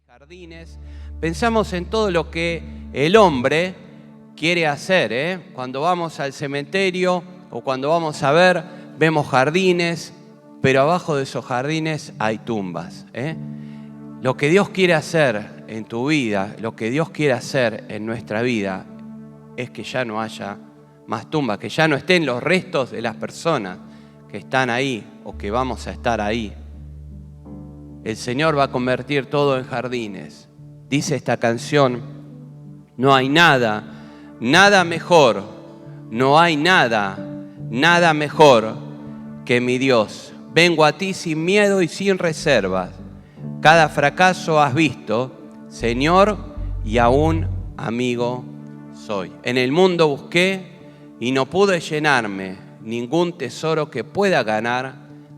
Jardines, pensamos en todo lo que el hombre quiere hacer, Cuando vamos al cementerio o cuando vamos a ver, vemos jardines, pero abajo de esos jardines hay tumbas, Lo que Dios quiere hacer en tu vida, lo que Dios quiere hacer en nuestra vida, es que ya no haya más tumbas, que ya no estén los restos de las personas que están ahí o que vamos a estar ahí. El Señor va a convertir todo en jardines. Dice esta canción, no hay nada mejor, no hay nada mejor que mi Dios. Vengo a ti sin miedo y sin reservas. Cada fracaso has visto, Señor, y aún amigo soy. En el mundo busqué y no pude llenarme. Ningún tesoro que pueda ganar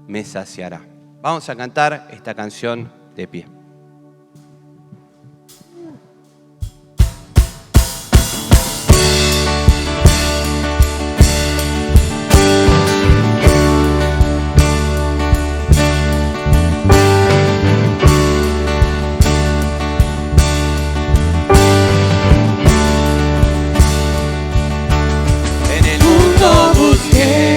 me saciará. Vamos a cantar esta canción de pie. En el mundo busqué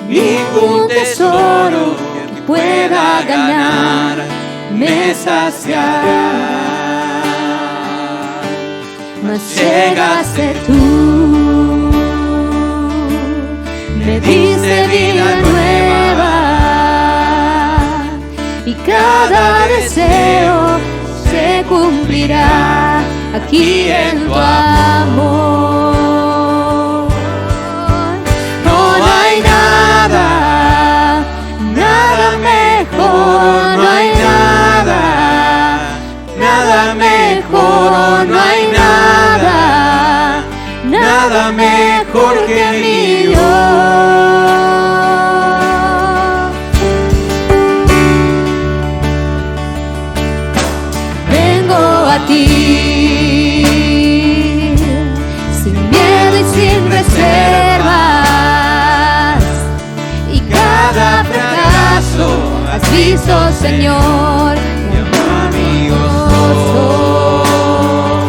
ningún tesoro que pueda ganar me saciará. Mas llegaste tú, me diste vida nueva y cada deseo se cumplirá aquí en tu amor. No hay nada mejor, no hay nada mejor que mi Dios. Vengo a ti sin miedo y sin reservas, y cada fracaso has visto, Señor, mi amigo soy,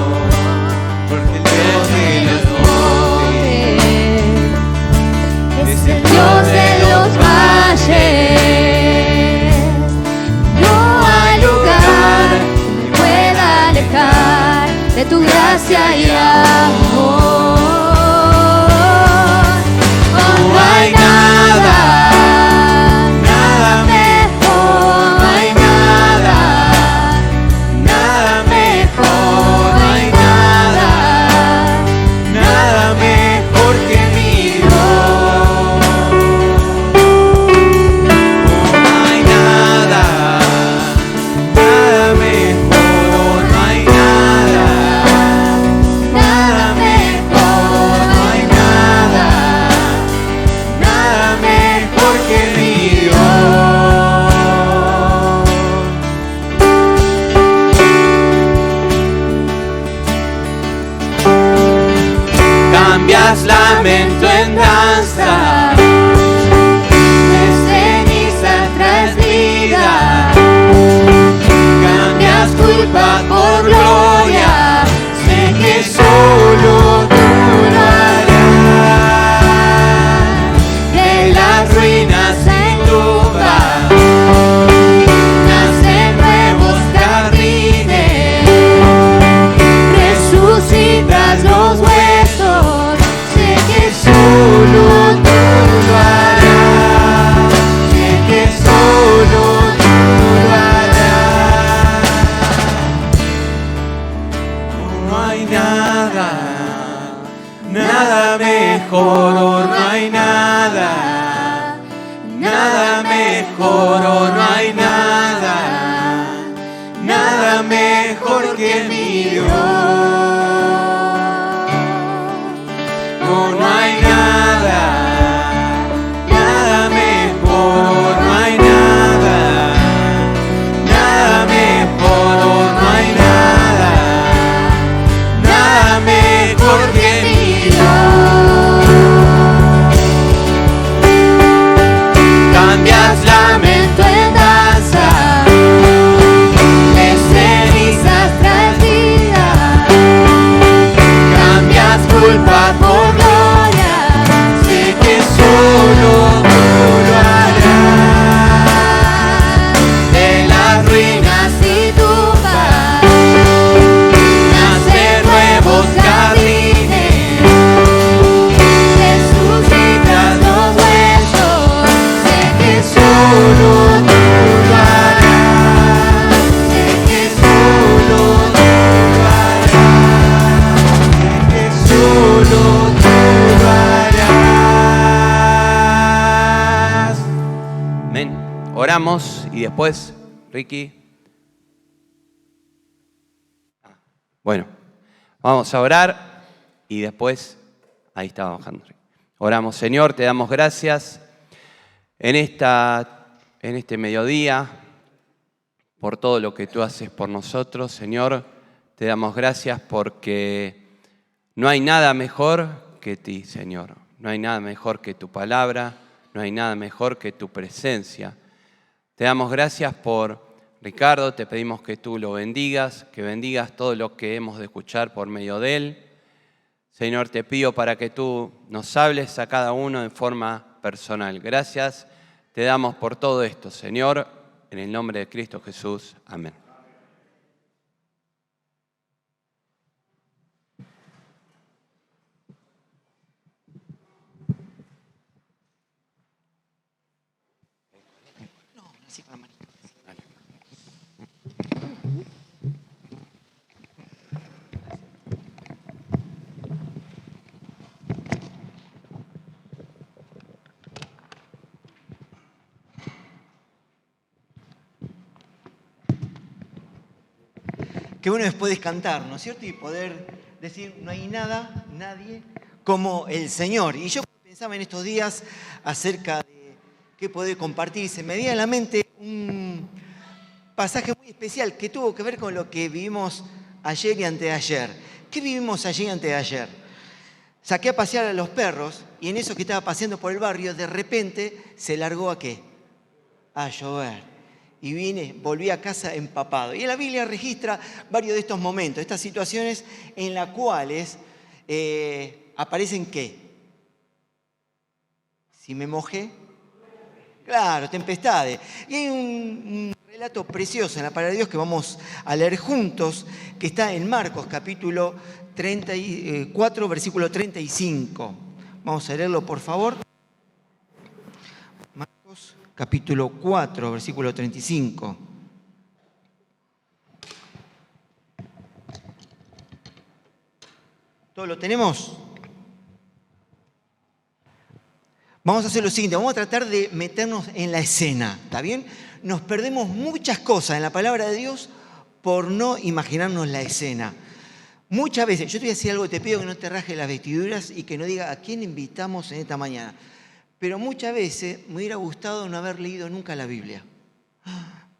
porque el Dios de los montes es el Dios de los valles. No hay lugar que pueda alejar de tu gracia y amor. No hay nada lamento en danza, de ceniza tras vida, cambias culpa por gloria, sé que solo tú lo harás. De las ruinas en duda nacen nuevos jardines, resucitas los huesos, solo tú lo harás, sé que solo tú lo harás. No hay nada mejor, no hay nada mejor, no hay nada mejor que mi Dios. No hay nada mejor, no hay nada mejor, no hay nada mejor que mi Dios. oramos y después, Ricky. Bueno, vamos a orar y después, ahí está bajando. Oramos, Señor, te damos gracias en este mediodía por todo lo que tú haces por nosotros. Señor, te damos gracias porque no hay nada mejor que ti, Señor. No hay nada mejor que tu palabra, no hay nada mejor que tu presencia. Te damos gracias por Ricardo, te pedimos que tú lo bendigas, que bendigas todo lo que hemos de escuchar por medio de él. Señor, te pido para que tú nos hables a cada uno en forma personal. Gracias te damos por todo esto, Señor, en el nombre de Cristo Jesús. Amén. Qué bueno después es cantar, ¿no es cierto? Y poder decir, no hay nada, nadie como el Señor. Y yo pensaba en estos días acerca de qué poder compartir. Se me venía a la mente un pasaje muy especial que tuvo que ver con lo que vivimos ayer y anteayer. ¿Qué vivimos ayer y anteayer? Saqué a pasear a los perros y en eso que estaba paseando por el barrio, de repente se largó ¿a qué? A llover. Y volví a casa empapado. Y la Biblia registra varios de estos momentos, estas situaciones en las cuales aparecen ¿qué? Si me mojé, claro, tempestades. Y hay un relato precioso en la palabra de Dios que vamos a leer juntos, que está en Marcos capítulo 34, versículo 35. Vamos a leerlo, por favor. Marcos capítulo 4, versículo 35. ¿Todo lo tenemos? Vamos a hacer lo siguiente, vamos a tratar de meternos en la escena, ¿está bien? Nos perdemos muchas cosas en la palabra de Dios por no imaginarnos la escena. Muchas veces, yo te voy a decir algo, te pido que no te rajes las vestiduras y que no diga a quién invitamos en esta mañana. Pero muchas veces me hubiera gustado no haber leído nunca la Biblia.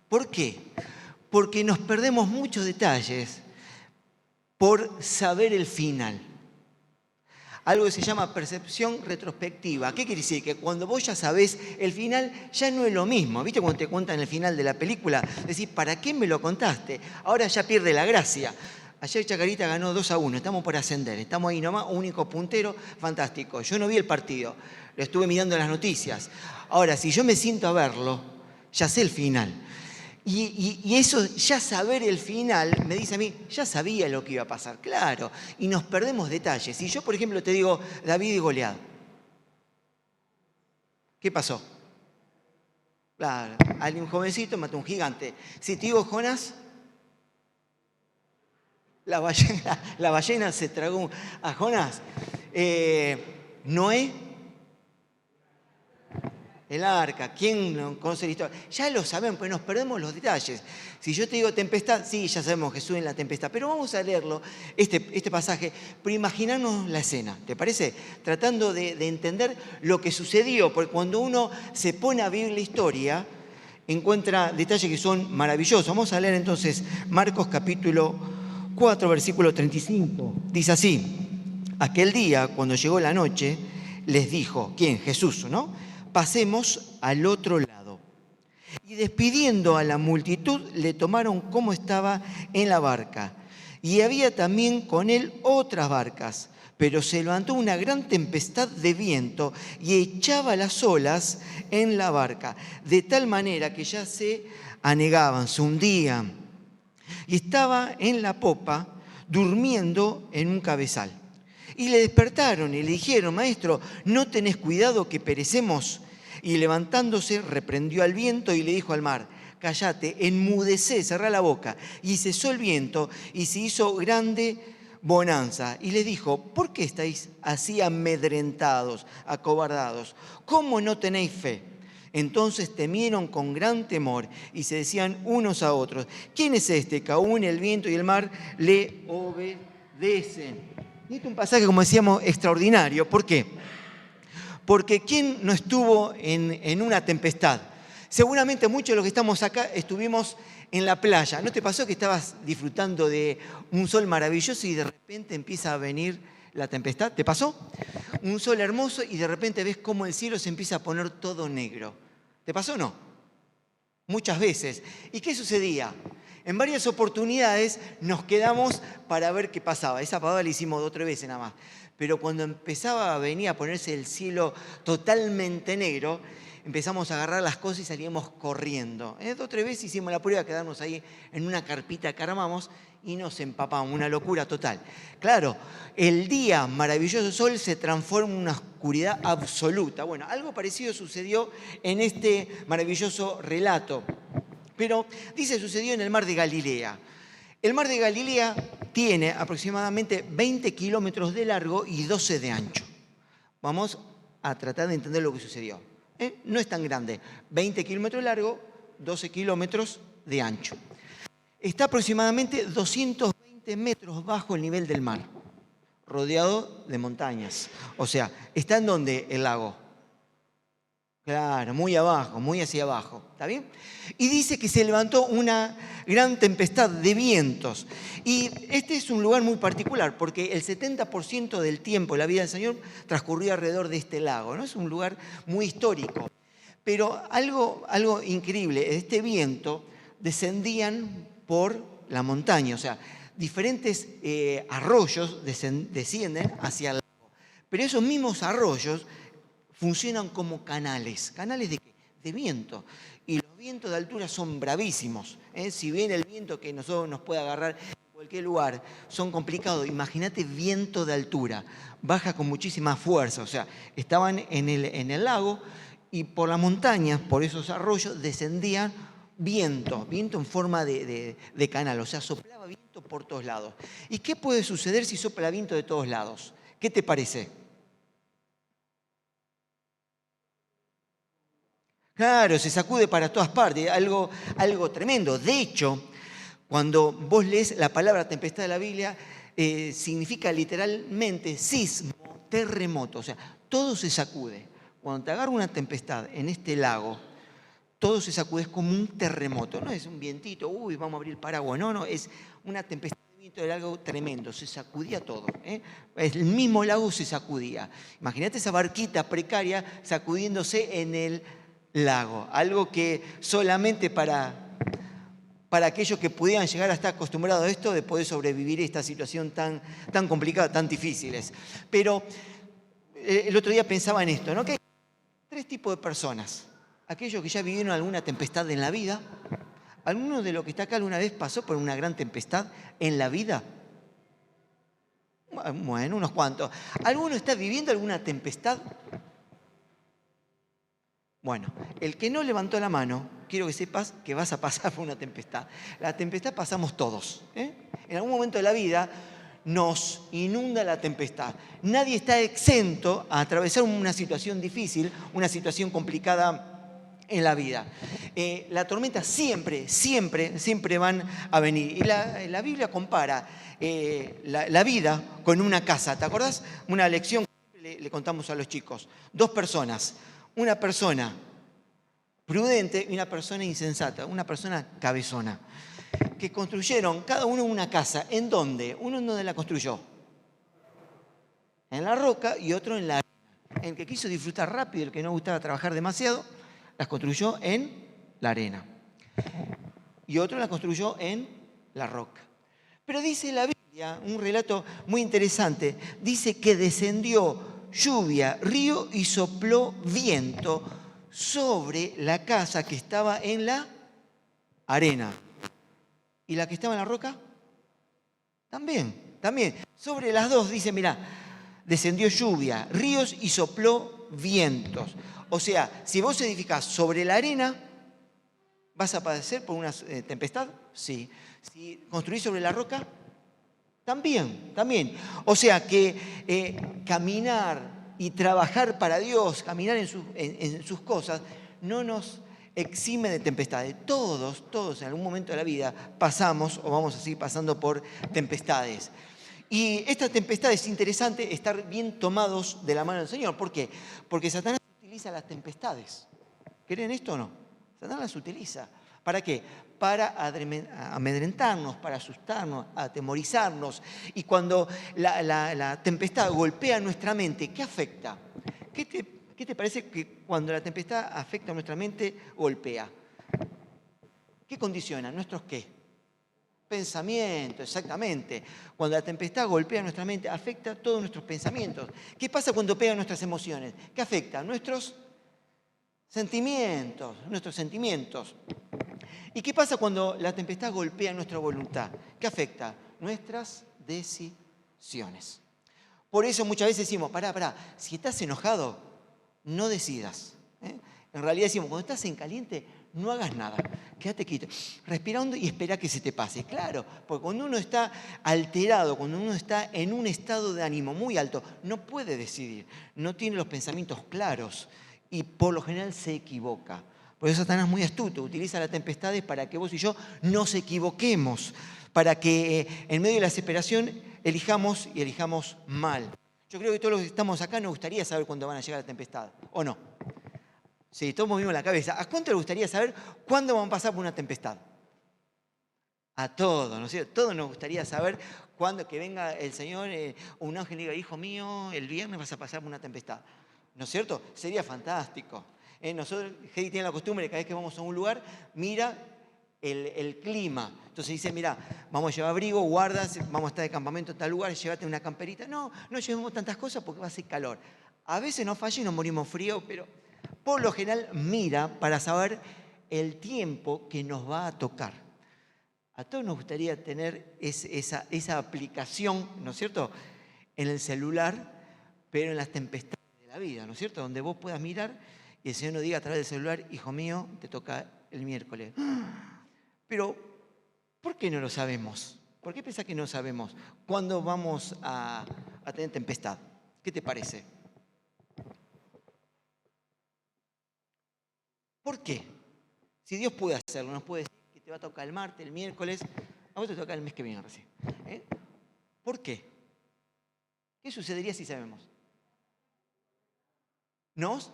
¿Por qué? Porque nos perdemos muchos detalles por saber el final. Algo que se llama percepción retrospectiva. ¿Qué quiere decir? Que cuando vos ya sabés el final, ya no es lo mismo. ¿Viste cuando te cuentan el final de la película? Decís, ¿para qué me lo contaste? Ahora ya pierde la gracia. Ayer Chacarita ganó 2-1, estamos por ascender, estamos ahí nomás, único puntero, fantástico. Yo no vi el partido, lo estuve mirando en las noticias. Ahora, si yo me siento a verlo, ya sé el final. Y eso, ya saber el final, me dice a mí, ya sabía lo que iba a pasar, claro. Y nos perdemos detalles. Si yo, por ejemplo, te digo David y Goliat, ¿qué pasó? Claro, alguien jovencito mató a un gigante. Si te digo Jonás, la ballena se tragó a Jonás. Noé, el arca, ¿quién no conoce la historia? Ya lo sabemos, pero nos perdemos los detalles. Si yo te digo tempestad, sí, ya sabemos Jesús en la tempestad, pero vamos a leerlo, este pasaje, pero imaginarnos la escena, ¿te parece? Tratando de entender lo que sucedió, porque cuando uno se pone a vivir la historia, encuentra detalles que son maravillosos. Vamos a leer entonces Marcos capítulo 4, versículo 35. Dice así, aquel día, cuando llegó la noche, les dijo, ¿quién? Jesús, ¿no? Pasemos al otro lado. Y despidiendo a la multitud, le tomaron como estaba en la barca. Y había también con él otras barcas, pero se levantó una gran tempestad de viento y echaba las olas en la barca, de tal manera que ya se anegaban, se hundían. Y estaba en la popa, durmiendo en un cabezal. Y le despertaron y le dijeron, maestro, ¿no tenés cuidado que perecemos? Y levantándose, reprendió al viento y le dijo al mar, cállate, enmudecé, cerrá la boca. Y cesó el viento y se hizo grande bonanza. Y le dijo, ¿por qué estáis así amedrentados, acobardados? ¿Cómo no tenéis fe? Entonces temieron con gran temor y se decían unos a otros: ¿quién es este que aún el viento y el mar le obedecen? Y este es un pasaje, como decíamos, extraordinario. ¿Por qué? Porque ¿quién no estuvo en una tempestad? Seguramente muchos de los que estamos acá estuvimos en la playa. ¿No te pasó que estabas disfrutando de un sol maravilloso y de repente empieza a venir la tempestad? ¿Te pasó? Un sol hermoso y de repente ves cómo el cielo se empieza a poner todo negro. ¿Te pasó o no? Muchas veces. ¿Y qué sucedía? En varias oportunidades nos quedamos para ver qué pasaba. Esa pavada la hicimos 2 o 3 veces nada más. Pero cuando empezaba a venir a ponerse el cielo totalmente negro, empezamos a agarrar las cosas y salíamos corriendo. 2 o 3 veces hicimos la prueba de quedarnos ahí en una carpita que armamos y nos empapamos, una locura total. Claro, el día maravilloso sol se transforma en una oscuridad absoluta. Bueno, algo parecido sucedió en este maravilloso relato. Pero dice, sucedió en el mar de Galilea. El mar de Galilea tiene aproximadamente 20 kilómetros de largo y 12 de ancho. Vamos a tratar de entender lo que sucedió. No es tan grande. 20 kilómetros de largo, 12 kilómetros de ancho. Está aproximadamente 220 metros bajo el nivel del mar, rodeado de montañas. O sea, ¿está en dónde el lago? Claro, muy abajo, muy hacia abajo. ¿Está bien? Y dice que se levantó una gran tempestad de vientos. Y este es un lugar muy particular porque el 70% del tiempo de la vida del Señor transcurrió alrededor de este lago, ¿no? Es un lugar muy histórico. Pero algo increíble, este viento descendían por la montaña, o sea, diferentes arroyos descienden hacia el lago. Pero esos mismos arroyos funcionan como canales. ¿Canales de qué? De viento. Y los vientos de altura son bravísimos. Si bien el viento que nosotros nos puede agarrar en cualquier lugar son complicados, imagínate viento de altura. Baja con muchísima fuerza. O sea, estaban en el lago y por las montañas, por esos arroyos, descendían viento en forma de canal. O sea, soplaba viento por todos lados. ¿Y qué puede suceder si sopla viento de todos lados? ¿Qué te parece? Claro, se sacude para todas partes, algo tremendo. De hecho, cuando vos lees la palabra tempestad de la Biblia, significa literalmente sismo, terremoto. O sea, todo se sacude. Cuando te agarra una tempestad en este lago, todo se sacude, es como un terremoto. No es un vientito, uy, vamos a abrir el paraguas. No, es una tempestad de viento, era algo tremendo. Se sacudía todo. El mismo lago se sacudía. Imagínate esa barquita precaria sacudiéndose en el lago, algo que solamente para aquellos que pudieran llegar a estar acostumbrados a esto, de poder sobrevivir esta situación tan complicada, tan difíciles. Pero el otro día pensaba en esto, ¿no? Que hay 3 tipos de personas. Aquellos que ya vivieron alguna tempestad en la vida. ¿Alguno de los que está acá alguna vez pasó por una gran tempestad en la vida? Bueno, unos cuantos. ¿Alguno está viviendo alguna tempestad? Bueno, el que no levantó la mano, quiero que sepas que vas a pasar por una tempestad. La tempestad pasamos todos. En algún momento de la vida nos inunda la tempestad. Nadie está exento a atravesar una situación difícil, una situación complicada en la vida. La tormenta siempre van a venir. Y la Biblia compara la vida con una casa. ¿Te acordás? Una lección que le contamos a los chicos. 2 personas. Una persona prudente y una persona insensata, una persona cabezona, que construyeron cada uno una casa. ¿En dónde? Uno en donde la construyó. En la roca y otro en la arena. El que quiso disfrutar rápido, el que no gustaba trabajar demasiado, las construyó en la arena. Y otro la construyó en la roca. Pero dice la Biblia, un relato muy interesante, dice que descendió lluvia, río y sopló viento sobre la casa que estaba en la arena. ¿Y la que estaba en la roca? También. Sobre las dos dice, mirá, descendió lluvia, ríos y sopló vientos. O sea, si vos edificás sobre la arena, ¿vas a padecer por una tempestad? Sí. Si construís sobre la roca, también. O sea que caminar y trabajar para Dios, caminar en sus cosas, no nos exime de tempestades. Todos en algún momento de la vida pasamos o vamos a seguir pasando por tempestades. Y esta tempestad es interesante estar bien tomados de la mano del Señor. ¿Por qué? Porque Satanás utiliza las tempestades. ¿Creen esto o no? Satanás las utiliza. ¿Para qué? Para amedrentarnos, para asustarnos, atemorizarnos. Y cuando la tempestad golpea nuestra mente, ¿qué afecta? ¿Qué te parece que cuando la tempestad afecta a nuestra mente, golpea? ¿Qué condiciona? ¿Nuestros qué? Pensamientos, exactamente. Cuando la tempestad golpea nuestra mente, afecta todos nuestros pensamientos. ¿Qué pasa cuando pega nuestras emociones? ¿Qué afecta? Nuestros sentimientos. ¿Y qué pasa cuando la tempestad golpea nuestra voluntad? ¿Qué afecta? Nuestras decisiones. Por eso muchas veces decimos, pará, si estás enojado, no decidas. En realidad decimos, cuando estás en caliente, no hagas nada. Quédate quieto, respirando y espera que se te pase. Claro, porque cuando uno está alterado, cuando uno está en un estado de ánimo muy alto, no puede decidir, no tiene los pensamientos claros y por lo general se equivoca. Por eso Satanás es muy astuto, utiliza las tempestades para que vos y yo nos equivoquemos, para que en medio de la desesperación elijamos y elijamos mal. Yo creo que todos los que estamos acá nos gustaría saber cuándo van a llegar la tempestad, ¿o no? Sí, todos movimos la cabeza. ¿A cuánto les gustaría saber cuándo vamos a pasar por una tempestad? A todos, ¿no es cierto? Todos nos gustaría saber cuándo que venga el Señor, un ángel y diga, hijo mío, el viernes vas a pasar por una tempestad. ¿No es cierto? Sería fantástico. Nosotros, Heidi tiene la costumbre de cada vez que vamos a un lugar, mira el clima. Entonces dice, mira, vamos a llevar abrigo, guardas, vamos a estar de campamento en tal lugar, llévate una camperita. No llevemos tantas cosas porque va a ser calor. A veces nos falla y nos morimos frío, pero por lo general mira para saber el tiempo que nos va a tocar. A todos nos gustaría tener esa aplicación, ¿no es cierto?, en el celular, pero en las tempestades de la vida, ¿no es cierto?, donde vos puedas mirar y el Señor nos diga a través del celular, hijo mío, te toca el miércoles. Pero, ¿por qué no lo sabemos? ¿Por qué pensás que no sabemos cuándo vamos a tener tempestad? ¿Qué te parece? ¿Por qué? Si Dios puede hacerlo, nos puede decir que te va a tocar el martes, el miércoles, a vos te toca el mes que viene recién. ¿Por qué? ¿Qué sucedería si sabemos? Nos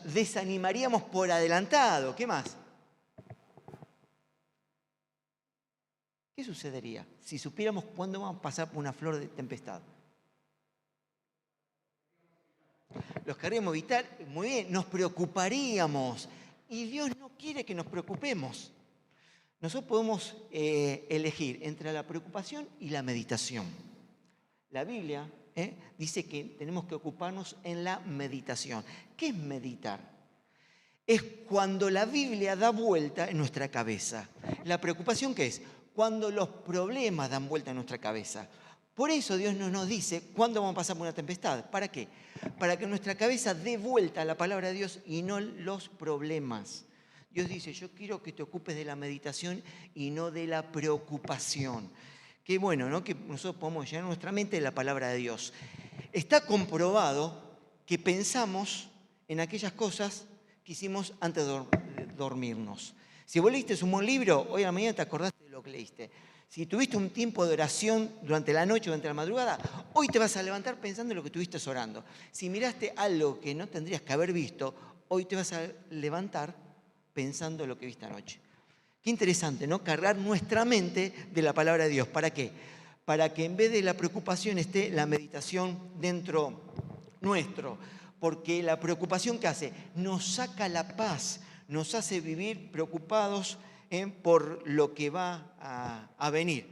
desanimaríamos por adelantado. ¿Qué más? ¿Qué sucedería si supiéramos cuándo vamos a pasar por una flor de tempestad? Los querríamos evitar, muy bien, nos preocuparíamos. Y Dios no quiere que nos preocupemos. Nosotros podemos elegir entre la preocupación y la meditación. La Biblia dice que tenemos que ocuparnos en la meditación. ¿Qué es meditar? Es cuando la Biblia da vuelta en nuestra cabeza. ¿La preocupación qué es? Cuando los problemas dan vuelta en nuestra cabeza. Por eso Dios no nos dice cuándo vamos a pasar por una tempestad. ¿Para qué? Para que nuestra cabeza dé vuelta a la palabra de Dios y no los problemas. Dios dice, yo quiero que te ocupes de la meditación y no de la preocupación. Qué bueno, ¿no? Que nosotros podemos llenar nuestra mente de la palabra de Dios. Está comprobado que pensamos en aquellas cosas que hicimos antes de dormirnos. Si vos leíste un buen libro, hoy a la mañana te acordaste de lo que leíste. Si tuviste un tiempo de oración durante la noche, durante la madrugada, hoy te vas a levantar pensando en lo que estuviste orando. Si miraste algo que no tendrías que haber visto, hoy te vas a levantar pensando en lo que viste anoche. Qué interesante, ¿no? Cargar nuestra mente de la palabra de Dios. ¿Para qué? Para que en vez de la preocupación esté la meditación dentro nuestro. Porque la preocupación, ¿qué hace? Nos saca la paz, nos hace vivir preocupados por lo que va a venir.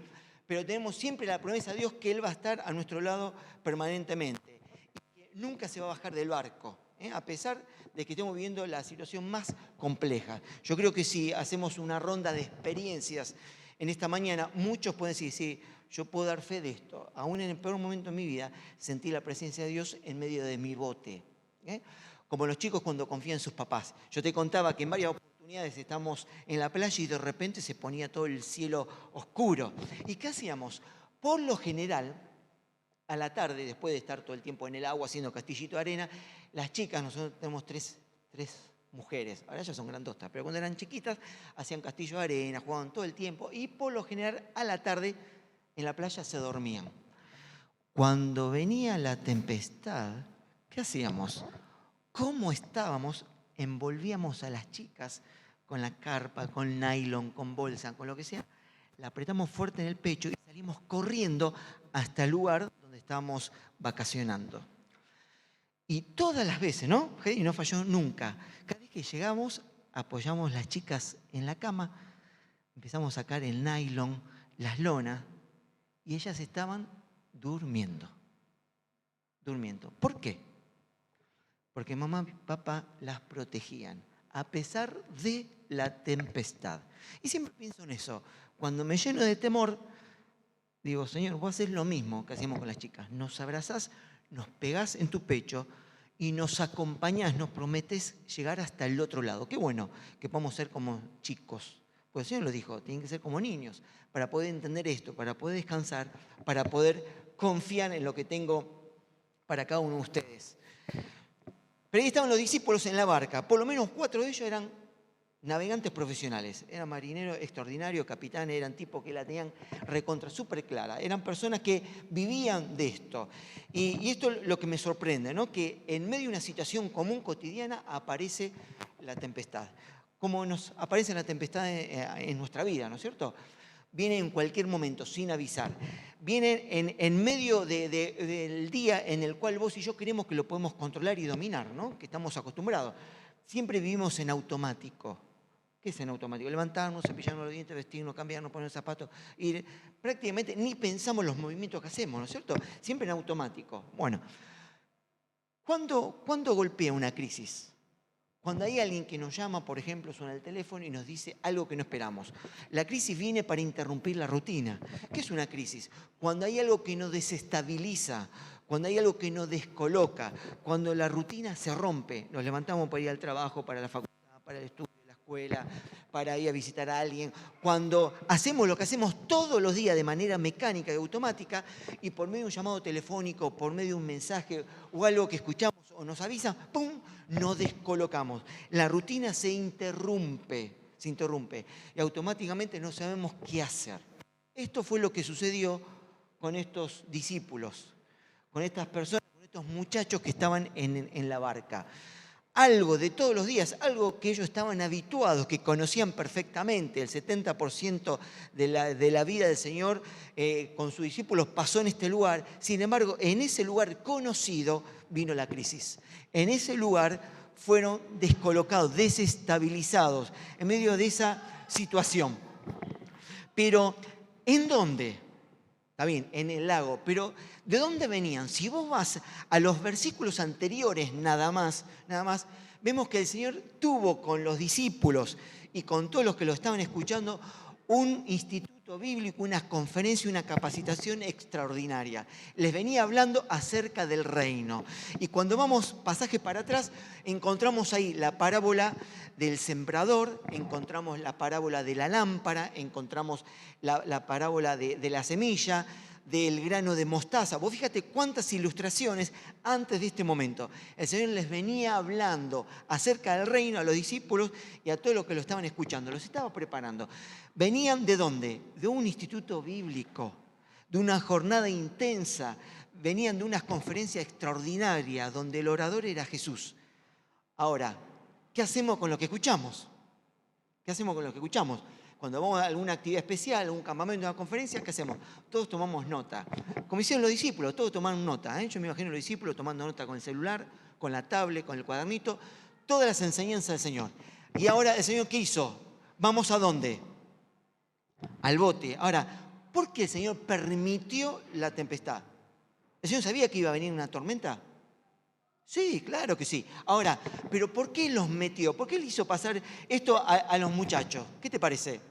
Pero tenemos siempre la promesa de Dios que Él va a estar a nuestro lado permanentemente. Y que nunca se va a bajar del barco, a pesar de que estemos viviendo la situación más compleja. Yo creo que si hacemos una ronda de experiencias en esta mañana, muchos pueden decir, sí, yo puedo dar fe de esto. Aún en el peor momento de mi vida, sentí la presencia de Dios en medio de mi bote. Como los chicos cuando confían en sus papás. Yo te contaba que en varias oportunidades estamos en la playa y de repente se ponía todo el cielo oscuro. ¿Y qué hacíamos? Por lo general, a la tarde, después de estar todo el tiempo en el agua haciendo castillito de arena, las chicas, nosotros tenemos tres mujeres, ahora ya son grandotas, pero cuando eran chiquitas hacían castillo de arena, jugaban todo el tiempo y por lo general a la tarde en la playa se dormían. Cuando venía la tempestad, ¿qué hacíamos? ¿Cómo estábamos? Envolvíamos a las chicas con la carpa, con nylon, con bolsa, con lo que sea, la apretamos fuerte en el pecho y salimos corriendo hasta el lugar donde estábamos vacacionando. Y todas las veces, ¿no? Y no falló nunca. Cada vez que llegamos, apoyamos las chicas en la cama, empezamos a sacar el nylon, las lonas, y ellas estaban durmiendo. Durmiendo. ¿Por qué? Porque mamá y papá las protegían, a pesar de la tempestad. Y siempre pienso en eso. Cuando me lleno de temor, digo, Señor, vos haces lo mismo que hacíamos con las chicas. Nos abrazás, nos pegás en tu pecho y nos acompañás, nos prometes llegar hasta el otro lado. Qué bueno que podamos ser como chicos. Pues el Señor lo dijo, tienen que ser como niños para poder entender esto, para poder descansar, para poder confiar en lo que tengo para cada uno de ustedes. Pero ahí estaban los discípulos en la barca. Por lo menos 4 de ellos eran navegantes profesionales. Eran marineros extraordinarios, capitanes, eran tipos que la tenían recontra súper clara. Eran personas que vivían de esto. Y esto es lo que me sorprende, ¿no? Que en medio de una situación común, cotidiana, aparece la tempestad. Como nos aparece la tempestad en nuestra vida, ¿no es cierto? Viene en cualquier momento, sin avisar. Viene en medio del día en el cual vos y yo creemos que lo podemos controlar y dominar, ¿no? Que estamos acostumbrados. Siempre vivimos en automático. ¿Qué es en automático? Levantarnos, cepillarnos los dientes, vestirnos, cambiarnos, poner zapatos, ir. Prácticamente ni pensamos los movimientos que hacemos, ¿no es cierto? Siempre en automático. Bueno, ¿cuándo golpea una crisis? Cuando hay alguien que nos llama, por ejemplo, suena el teléfono y nos dice algo que no esperamos. La crisis viene para interrumpir la rutina. ¿Qué es una crisis? Cuando hay algo que nos desestabiliza, cuando hay algo que nos descoloca, cuando la rutina se rompe. Nos levantamos para ir al trabajo, para la facultad, para el estudio, la escuela, para ir a visitar a alguien. Cuando hacemos lo que hacemos todos los días de manera mecánica y automática y por medio de un llamado telefónico, por medio de un mensaje o algo que escuchamos o nos avisan, ¡pum!, nos descolocamos. La rutina se interrumpe y automáticamente no sabemos qué hacer. Esto fue lo que sucedió con estos discípulos, con estas personas, con estos muchachos que estaban en la barca. Algo de todos los días, algo que ellos estaban habituados, que conocían perfectamente. El 70% de la vida del Señor con sus discípulos pasó en este lugar. Sin embargo, en ese lugar conocido vino la crisis. En ese lugar fueron descolocados, desestabilizados en medio de esa situación. Pero, ¿en dónde? Está bien, en el lago, pero ¿de dónde venían? Si vos vas a los versículos anteriores nada más, vemos que el Señor tuvo con los discípulos y con todos los que lo estaban escuchando un instituto bíblico, una conferencia, una capacitación extraordinaria. Les venía hablando acerca del reino. Y cuando vamos pasaje para atrás, encontramos ahí la parábola del sembrador, encontramos la parábola de la lámpara, encontramos la parábola de la semilla, del grano de mostaza. Vos fíjate cuántas ilustraciones antes de este momento. El Señor les venía hablando acerca del reino a los discípulos y a todos los que lo estaban escuchando. Los estaba preparando. ¿Venían de dónde? De un instituto bíblico, de una jornada intensa. Venían de una conferencia extraordinaria donde el orador era Jesús. Ahora, ¿qué hacemos con lo que escuchamos? ¿Qué hacemos con lo que escuchamos? Cuando vamos a alguna actividad especial, algún campamento, una conferencia, ¿qué hacemos? Todos tomamos nota. Como hicieron los discípulos, todos tomaron nota. Yo me imagino a los discípulos tomando nota con el celular, con la tablet, con el cuadernito, todas las enseñanzas del Señor. Y ahora el Señor, ¿qué hizo? ¿Vamos a dónde? Al bote. Ahora, ¿por qué el Señor permitió la tempestad? ¿El Señor sabía que iba a venir una tormenta? Sí, claro que sí. Ahora, ¿pero por qué los metió? ¿Por qué le hizo pasar esto a los muchachos? ¿Qué te parece?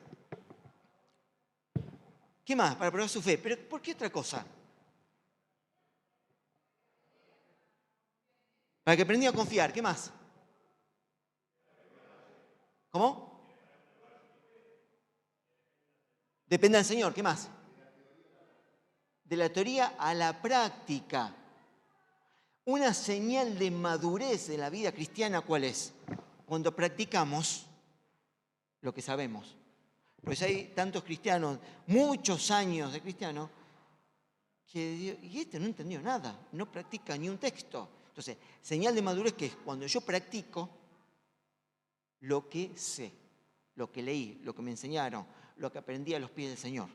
¿Qué más? Para probar su fe. ¿Pero por qué otra cosa? Para que aprendí a confiar. ¿Qué más? ¿Cómo? Dependa del Señor. ¿Qué más? de la teoría a la práctica. Una señal de madurez de la vida cristiana, ¿cuál es? Cuando practicamos lo que sabemos. Pues hay tantos cristianos, muchos años de cristianos, y este no entendió nada, no practica ni un texto. Entonces, señal de madurez que es cuando yo practico lo que sé, lo que leí, lo que me enseñaron, lo que aprendí a los pies del Señor.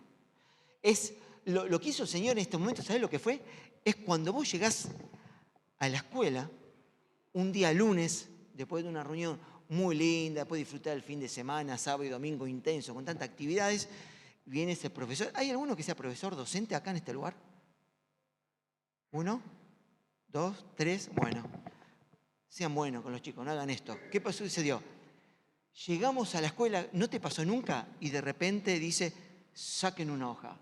Es lo que hizo el Señor en este momento, ¿sabes lo que fue? Es cuando vos llegás a la escuela, un día lunes, después de una reunión muy linda, después de disfrutar el fin de semana, sábado y domingo intenso, con tantas actividades, viene ese profesor. ¿Hay alguno que sea profesor docente acá en este lugar? 1, 2, 3, bueno. Sean buenos con los chicos, no hagan esto. ¿Qué pasó? Sucedió. Llegamos a la escuela, ¿no te pasó nunca? Y de repente dice, saquen una hoja.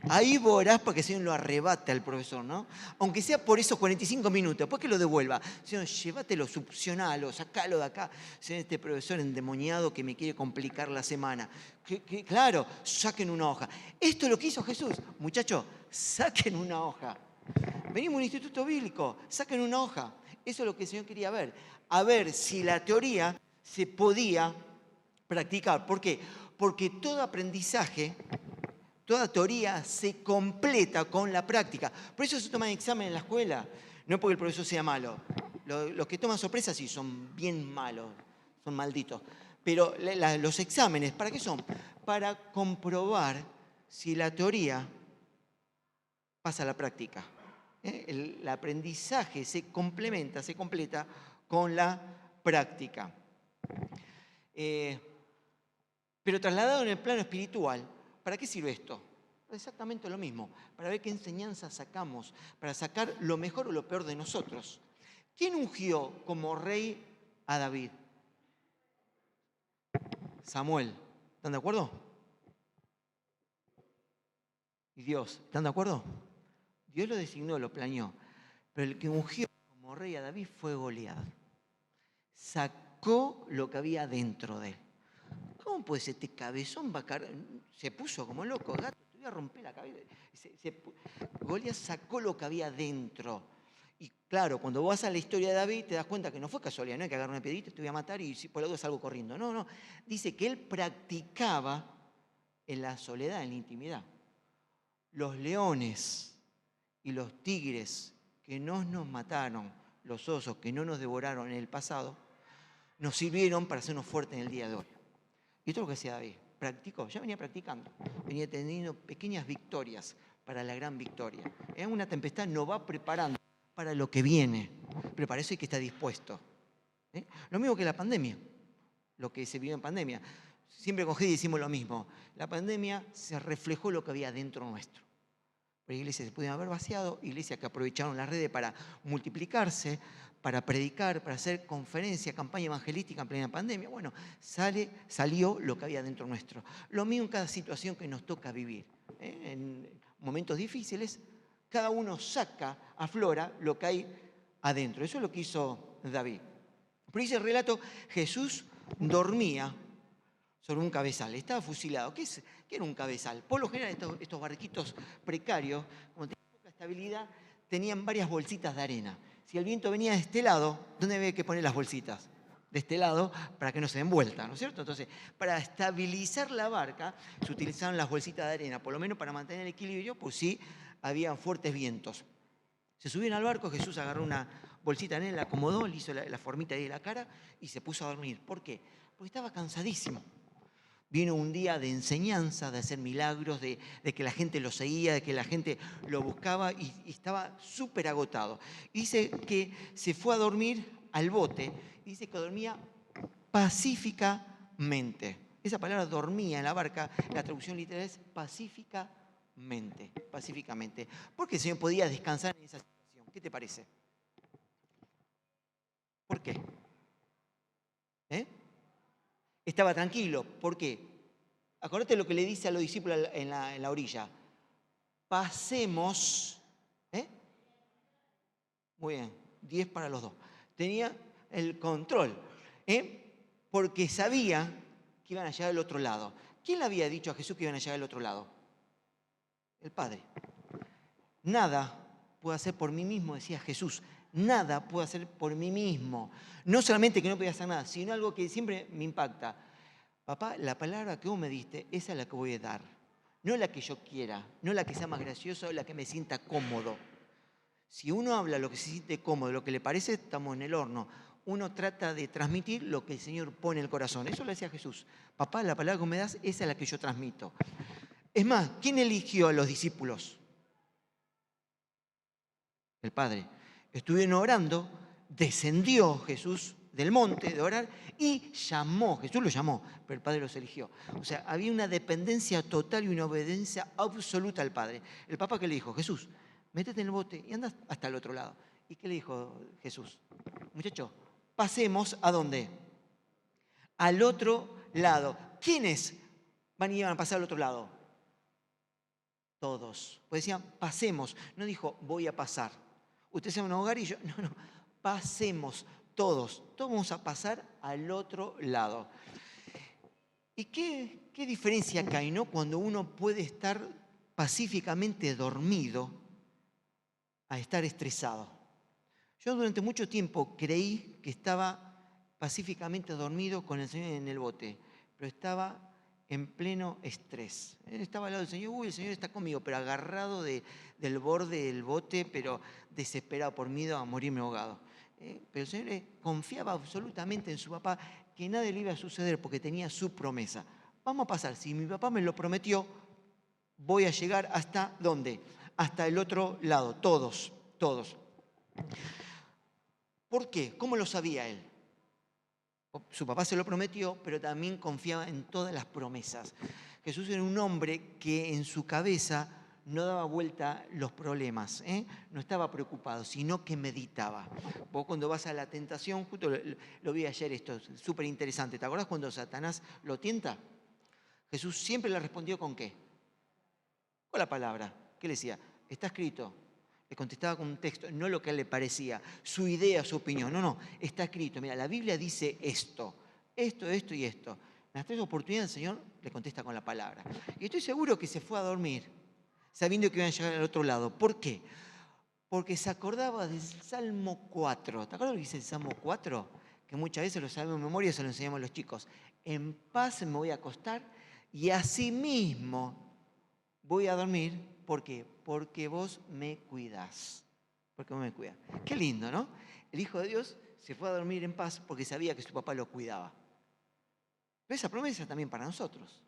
Ahí vos orás para que el Señor lo arrebate al profesor, ¿no? Aunque sea por esos 45 minutos, después que lo devuelva. Señor, llévatelo, succionalo, sacalo de acá. Señor, este profesor endemoniado que me quiere complicar la semana. Claro, saquen una hoja. Esto es lo que hizo Jesús. Muchachos, saquen una hoja. Venimos a un instituto bíblico, saquen una hoja. Eso es lo que el Señor quería ver. A ver si la teoría se podía practicar. ¿Por qué? Porque todo aprendizaje, toda teoría se completa con la práctica. Por eso se toman examen en la escuela. No porque el profesor sea malo. Los que toman sorpresas sí son bien malos, son malditos. Pero los exámenes, ¿para qué son? Para comprobar si la teoría pasa a la práctica. El aprendizaje se complementa, se completa con la práctica. Pero trasladado en el plano espiritual, ¿para qué sirve esto? Exactamente lo mismo, para ver qué enseñanza sacamos, para sacar lo mejor o lo peor de nosotros. ¿Quién ungió como rey a David? Samuel. ¿Están de acuerdo? ¿Y Dios? ¿Están de acuerdo? Dios lo designó, lo planeó. Pero el que ungió como rey a David fue Goliat. Sacó lo que había dentro de él. ¿Cómo puede ser este cabezón? Se puso como loco, gato, te voy a romper la cabeza. Goliat sacó lo que había dentro. Y claro, cuando vas a la historia de David te das cuenta que no fue casualidad, no es que agarrar una piedrita, te voy a matar y por algo salgo corriendo. No, no. Dice que él practicaba en la soledad, en la intimidad. Los leones y los tigres que no nos mataron, los osos que no nos devoraron en el pasado, nos sirvieron para hacernos fuertes en el día de hoy. Y esto es lo que hacía David. Practicó, ya venía practicando, venía teniendo pequeñas victorias para la gran victoria. En una tempestad nos va preparando para lo que viene, pero para eso hay que estar dispuesto. Lo mismo que la pandemia, lo que se vivió en pandemia. Siempre con Gedi decimos lo mismo. La pandemia se reflejó lo que había dentro nuestro. Pero iglesias se pudieron haber vaciado, iglesias que aprovecharon las redes para multiplicarse, para predicar, para hacer conferencia, campaña evangelística en plena pandemia. Bueno, salió lo que había dentro nuestro. Lo mismo en cada situación que nos toca vivir. En momentos difíciles, cada uno saca, aflora lo que hay adentro. Eso es lo que hizo David. Pero dice el relato, Jesús dormía sobre un cabezal, estaba fusilado. ¿Qué era un cabezal? Por lo general estos barquitos precarios, como tenían poca estabilidad, tenían varias bolsitas de arena. Si el viento venía de este lado, ¿dónde había que poner las bolsitas? De este lado, para que no se den vuelta, ¿no es cierto? Entonces, para estabilizar la barca, se utilizaban las bolsitas de arena, por lo menos para mantener el equilibrio, por si habían fuertes vientos. Se subieron al barco, Jesús agarró una bolsita de arena, la acomodó, le hizo la formita ahí de la cara y se puso a dormir. ¿Por qué? Porque estaba cansadísimo. Vino un día de enseñanza, de hacer milagros, de que la gente lo seguía, de que la gente lo buscaba y estaba súper agotado. Dice que se fue a dormir al bote, dice que dormía pacíficamente. Esa palabra dormía en la barca, la traducción literal es pacíficamente, pacíficamente. Porque el Señor podía descansar en esa situación. ¿Qué te parece? ¿Por qué? Estaba tranquilo. ¿Por qué? Acordate lo que le dice a los discípulos en la orilla. Pasemos. Muy bien, 10 para los dos. Tenía el control. Porque sabía que iban a llegar al otro lado. ¿Quién le había dicho a Jesús que iban a llegar al otro lado? el Padre. Nada puedo hacer por mí mismo, decía Jesús. Nada puedo hacer por mí mismo. No solamente que no podía hacer nada, sino algo que siempre me impacta. Papá, la palabra que vos me diste, esa es la que voy a dar. No la que yo quiera, no la que sea más graciosa o la que me sienta cómodo. Si uno habla lo que se siente cómodo, lo que le parece, estamos en el horno. Uno trata de transmitir lo que el Señor pone en el corazón. Eso lo decía Jesús. Papá, la palabra que me das, esa es la que yo transmito. Es más, ¿quién eligió a los discípulos? El Padre. Estuvieron orando, descendió Jesús del monte de orar y llamó, Jesús los llamó, pero el Padre los eligió. O sea, había una dependencia total y una obediencia absoluta al Padre. El Papa que le dijo, Jesús, métete en el bote y anda hasta el otro lado. ¿Y qué le dijo Jesús? Muchacho, pasemos ¿a dónde? Al otro lado. ¿Quiénes iban a pasar al otro lado? Todos. Pues decían, pasemos. No dijo, voy a pasar. Ustedes se van a ahogar y yo. No, pasemos todos. Todos vamos a pasar al otro lado. ¿Y qué diferencia que hay, no? Cuando uno puede estar pacíficamente dormido a estar estresado. Yo durante mucho tiempo creí que estaba pacíficamente dormido con el Señor en el bote, pero estaba en pleno estrés. Él estaba al lado del Señor, el Señor está conmigo, pero agarrado del borde del bote, pero desesperado por miedo a morirme ahogado. Pero el Señor confiaba absolutamente en su papá, que nada le iba a suceder porque tenía su promesa. Vamos a pasar, si mi papá me lo prometió, voy a llegar hasta ¿dónde? Hasta el otro lado, todos. ¿Por qué? ¿Cómo lo sabía él? Su papá se lo prometió, pero también confiaba en todas las promesas. Jesús era un hombre que en su cabeza no daba vuelta los problemas, no estaba preocupado, sino que meditaba. Vos cuando vas a la tentación, justo lo vi ayer, esto es súper interesante. ¿Te acordás cuando Satanás lo tienta? Jesús siempre le respondió ¿con qué? Con la palabra. ¿Qué le decía? Está escrito. Le contestaba con un texto, no lo que a él le parecía, su idea, su opinión. No, está escrito. Mira, la Biblia dice esto y esto. En las 3 oportunidades el Señor le contesta con la palabra. Y estoy seguro que se fue a dormir sabiendo que iban a llegar al otro lado. ¿Por qué? Porque se acordaba del Salmo 4. ¿Te acuerdas lo que dice el Salmo 4? Que muchas veces lo sabemos en memoria y se lo enseñamos a los chicos. En paz me voy a acostar y asimismo voy a dormir. ¿Por qué? Porque vos me cuidás. Porque vos me cuidás. Qué lindo, ¿no? El Hijo de Dios se fue a dormir en paz porque sabía que su papá lo cuidaba. Pero esa promesa también para nosotros.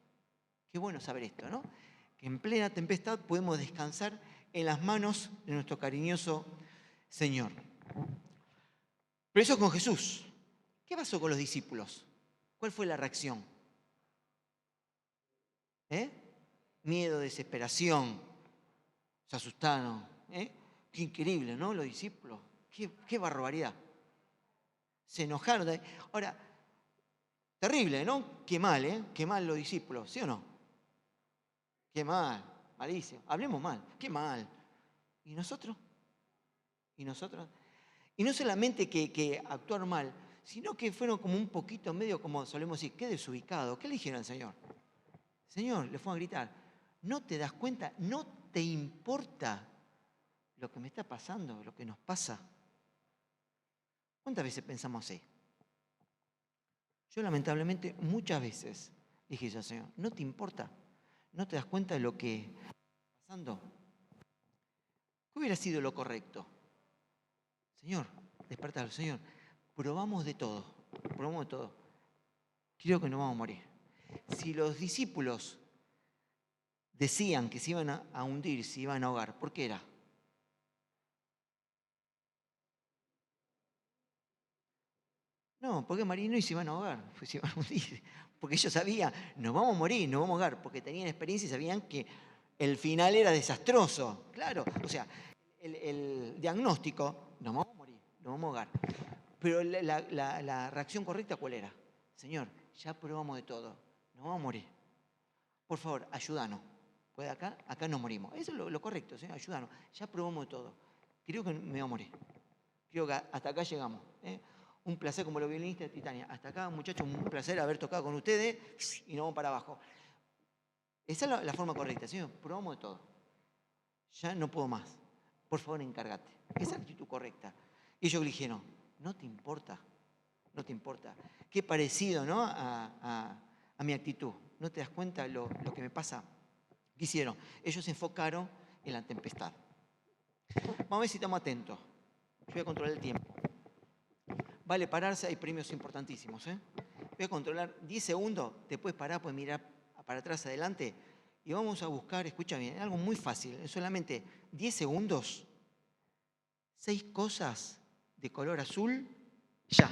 Qué bueno saber esto, ¿no? Que en plena tempestad podemos descansar en las manos de nuestro cariñoso Señor. Pero eso con Jesús. ¿Qué pasó con los discípulos? ¿Cuál fue la reacción? Miedo, desesperación. Se asustaron. Qué increíble, ¿no? Los discípulos. Qué barbaridad. Se enojaron. Ahora, terrible, ¿no? Qué mal, Qué mal los discípulos, ¿sí o no? Qué mal, malísimo. Hablemos mal, qué mal. ¿Y nosotros? ¿Y nosotros? Y no solamente que actuaron mal, sino que fueron como un poquito medio, como solemos decir, qué desubicado. ¿Qué le dijeron al Señor? Señor, le fue a gritar, ¿no te das cuenta? ¿No te importa lo que me está pasando, lo que nos pasa? ¿Cuántas veces pensamos así? Yo lamentablemente muchas veces dije yo al Señor, ¿no te importa? ¿No te das cuenta de lo que está pasando? ¿Qué hubiera sido lo correcto? Señor, despertalo, Señor, probamos de todo. Creo que nos vamos a morir. Si los discípulos decían que se iban a hundir, se iban a ahogar, ¿por qué era? No, porque marino y se iban a ahogar, pues se iban a hundir. Porque ellos sabían, nos vamos a morir, nos vamos a ahogar, porque tenían experiencia y sabían que el final era desastroso. Claro, o sea, el diagnóstico, nos vamos a morir, nos vamos a ahogar. Pero la reacción correcta, ¿cuál era? Señor, ya probamos de todo, nos vamos a morir. Por favor, ayúdanos. Pues acá nos morimos. Eso es lo correcto, Señor, ayúdanos. Ya probamos de todo. Creo que me voy a morir. Creo que hasta acá llegamos. Un placer como lo viniste, Titania. Hasta acá, muchachos, un placer haber tocado con ustedes y nos vamos para abajo. Esa es la forma correcta, Señor. Probamos de todo. ya no puedo más. Por favor, encárgate. Esa es la actitud correcta. Y ellos le dijeron, no te importa, no te importa. Qué parecido, ¿no? a mi actitud. ¿No te das cuenta lo que me pasa? ¿Qué hicieron? Ellos se enfocaron en la tempestad. Vamos a ver si estamos atentos. Yo voy a controlar el tiempo. Vale pararse, hay premios importantísimos. Voy a controlar 10 segundos, te puedes parar, puedes mirar para atrás, adelante. Y vamos a buscar, escucha bien, algo muy fácil, en solamente 10 segundos, 6 cosas de color azul, ya.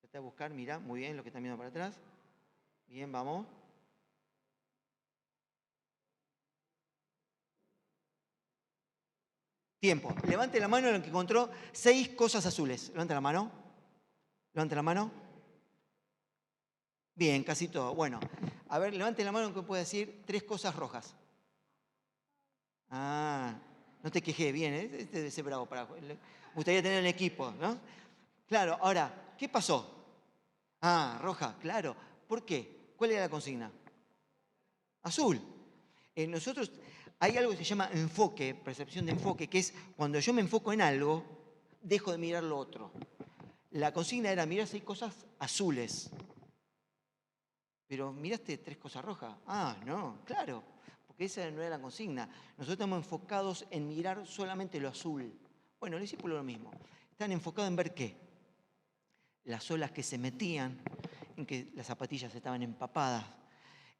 Trata de buscar, mira, muy bien, lo que está mirando para atrás. Bien, vamos. Tiempo. Levante la mano en el que encontró 6 cosas azules. Levante la mano. Levante la mano. Bien, casi todo. Bueno, a ver, levante la mano que puede decir 3 cosas rojas. Ah, no te quejé, bien, este debe ser bravo. Me gustaría tener el equipo, ¿no? Claro, ahora, ¿qué pasó? Ah, roja, claro. ¿Por qué? ¿Cuál era la consigna? Azul. Nosotros hay algo que se llama enfoque, percepción de enfoque, que es cuando yo me enfoco en algo, dejo de mirar lo otro. La consigna era mirar 6 cosas azules. Pero miraste 3 cosas rojas. Ah, no, claro, porque esa no era la consigna. Nosotros estamos enfocados en mirar solamente lo azul. Bueno, los discípulos lo mismo. Están enfocados en ver qué. Las olas que se metían, en que las zapatillas estaban empapadas,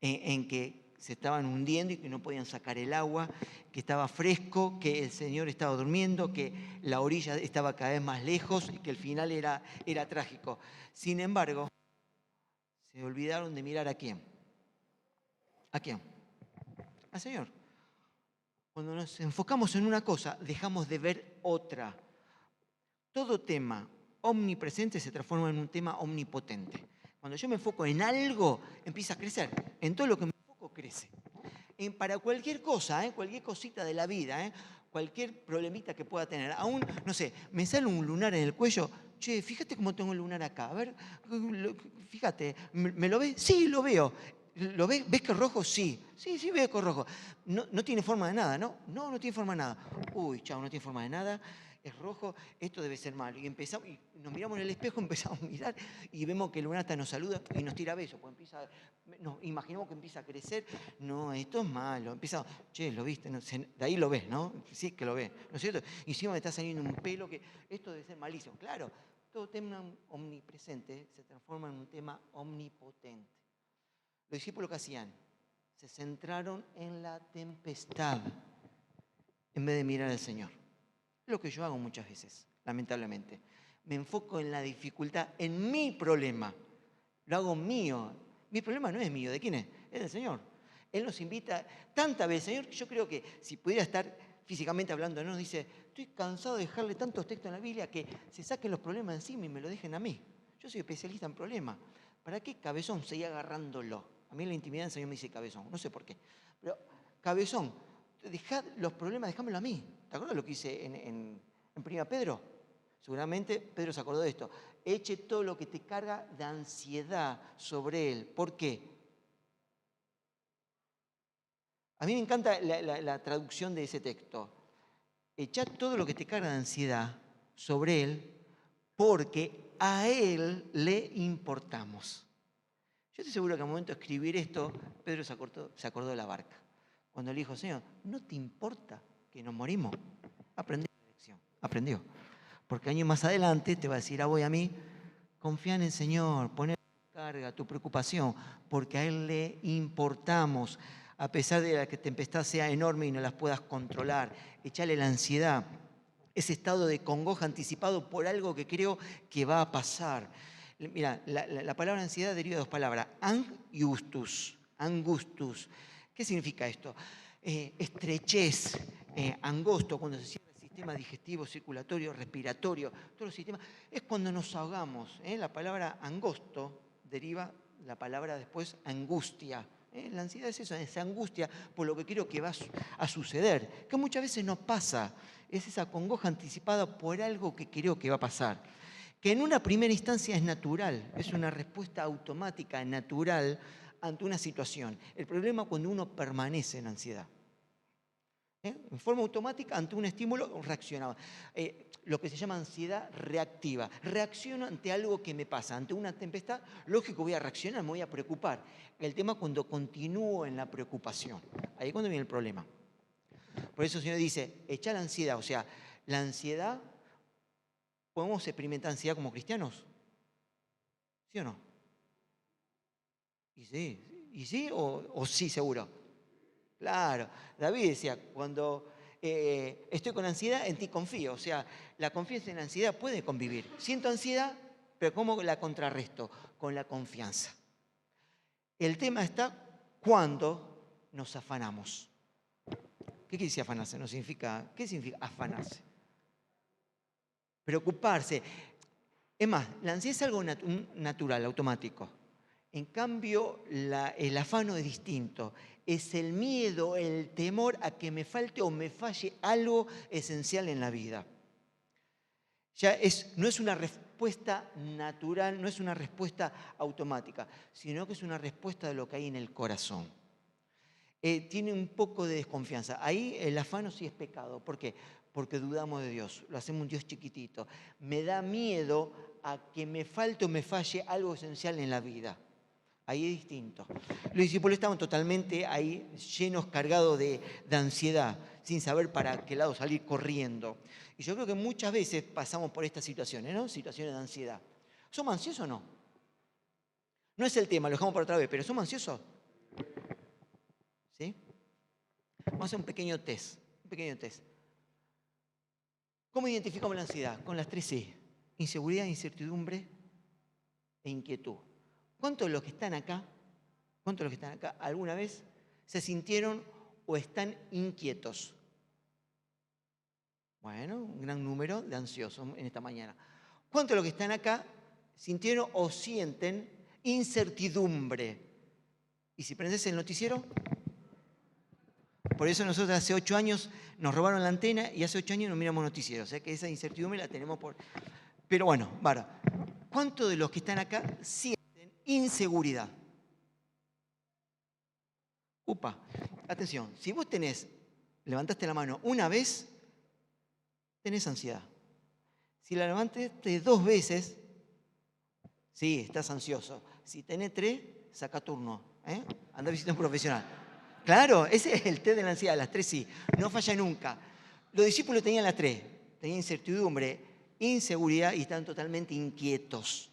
en que se estaban hundiendo y que no podían sacar el agua, que estaba fresco, que el Señor estaba durmiendo, que la orilla estaba cada vez más lejos y que el final era trágico. Sin embargo, se olvidaron de mirar a quién. ¿A quién? Al Señor. Cuando nos enfocamos en una cosa, dejamos de ver otra. Todo tema omnipresente se transforma en un tema omnipotente. Cuando yo me enfoco en algo, empieza a crecer. En todo lo que me enfoco, crece. Para cualquier cosa, cualquier cosita de la vida, cualquier problemita que pueda tener. Aún, no sé, me sale un lunar en el cuello. Che, fíjate cómo tengo el lunar acá. A ver, fíjate, ¿me lo ves? Sí, lo veo. ¿Lo ves? ¿Ves que es rojo? Sí. Sí, veo que es rojo. No tiene forma de nada, ¿no? No tiene forma de nada. Uy, chao, no tiene forma de nada. Es rojo, esto debe ser malo. Y empezamos, y nos miramos en el espejo, empezamos a mirar y vemos que el lunar hasta nos saluda y nos tira besos. Pues nos imaginamos que empieza a crecer. No, esto es malo. Empezamos, che, ¿lo viste? No, de ahí lo ves, ¿no? Sí que lo ves, ¿no es cierto? Y encima me está saliendo un pelo que esto debe ser malísimo. Claro, todo tema omnipresente se transforma en un tema omnipotente. Los discípulos que hacían, se centraron en la tempestad en vez de mirar al Señor. Lo que yo hago muchas veces, lamentablemente. Me enfoco en la dificultad, en mi problema. Lo hago mío. Mi problema no es mío, ¿de quién es? Es del Señor. Él nos invita tantas veces. Señor, yo creo que si pudiera estar físicamente hablando, nos dice, estoy cansado de dejarle tantos textos en la Biblia que se saquen los problemas encima y me lo dejen a mí. Yo soy especialista en problemas. ¿Para qué cabezón seguir agarrándolo? A mí en la intimidad el Señor me dice cabezón, no sé por qué. Pero cabezón, dejad los problemas, déjamelo a mí. ¿Te acuerdas lo que hice en 1 Pedro? Seguramente Pedro se acordó de esto. Eche todo lo que te carga de ansiedad sobre él. ¿Por qué? A mí me encanta la traducción de ese texto. Echa todo lo que te carga de ansiedad sobre él, porque a él le importamos. Yo estoy seguro que al momento de escribir esto, Pedro se acordó de la barca. Cuando le dijo, Señor, ¿no te importa que nos morimos? Aprendió la lección, aprendió. Porque años más adelante te va a decir, voy a mí, confía en el Señor, poner tu carga, tu preocupación, porque a Él le importamos, a pesar de que la tempestad sea enorme y no las puedas controlar. Echale la ansiedad, ese estado de congoja anticipado por algo que creo que va a pasar. Mira, la palabra ansiedad deriva de 2 palabras, angustus. ¿Qué significa esto? Estrechez, angosto, cuando se cierra el sistema digestivo, circulatorio, respiratorio, todos los sistemas, es cuando nos ahogamos. La palabra angosto deriva la palabra después angustia. La ansiedad es eso, es angustia por lo que creo que va a suceder, que muchas veces no pasa. Es esa congoja anticipada por algo que creo que va a pasar. Que en una primera instancia es natural, es una respuesta automática, natural, ante una situación. El problema es cuando uno permanece en ansiedad. En forma automática, ante un estímulo, reaccionaba. Lo que se llama ansiedad reactiva. Reacciono ante algo que me pasa, ante una tempestad, lógico voy a reaccionar, me voy a preocupar. El tema es cuando continúo en la preocupación. Ahí es cuando viene el problema. Por eso el Señor dice, echa la ansiedad. O sea, la ansiedad, ¿podemos experimentar ansiedad como cristianos? ¿Sí o no? ¿Y sí o sí seguro? Claro, David decía, cuando estoy con ansiedad, en ti confío. O sea, la confianza y la ansiedad pueden convivir. Siento ansiedad, pero ¿cómo la contrarresto? Con la confianza. El tema está cuando nos afanamos. ¿Qué quiere decir afanarse? ¿Qué significa afanarse? Preocuparse. Es más, la ansiedad es algo natural, automático. En cambio, el afano es distinto. Es el miedo, el temor a que me falte o me falle algo esencial en la vida. No es una respuesta natural, no es una respuesta automática, sino que es una respuesta de lo que hay en el corazón. Tiene un poco de desconfianza. Ahí el afano sí es pecado. ¿Por qué? Porque dudamos de Dios, lo hacemos un Dios chiquitito. Me da miedo a que me falte o me falle algo esencial en la vida. Ahí es distinto. Los discípulos estaban totalmente ahí llenos, cargados de ansiedad, sin saber para qué lado salir corriendo. Y yo creo que muchas veces pasamos por estas situaciones, ¿no? Situaciones de ansiedad. ¿Somos ansiosos o no? No es el tema, lo dejamos para otra vez, pero ¿somos ansiosos? ¿Sí? Vamos a hacer un pequeño test. ¿Cómo identificamos la ansiedad? Con las 3 C. Inseguridad, incertidumbre e inquietud. ¿Cuántos de los que están acá alguna vez se sintieron o están inquietos? Bueno, un gran número de ansiosos en esta mañana. ¿Cuántos de los que están acá sintieron o sienten incertidumbre? ¿Y si prendes el noticiero? Por eso nosotros hace 8 años nos robaron la antena y hace 8 años no miramos noticieros. O sea que esa incertidumbre la tenemos por... Pero bueno, ¿cuántos de los que están acá sienten inseguridad? Upa, atención, si vos levantaste la mano una vez, tenés ansiedad. Si la levantaste 2 veces, sí, estás ansioso. Si tenés 3, saca turno. Andá a visitar a un profesional. Claro, ese es el test de la ansiedad, las 3 sí, no falla nunca. Los discípulos tenían las 3, tenían incertidumbre, inseguridad y estaban totalmente inquietos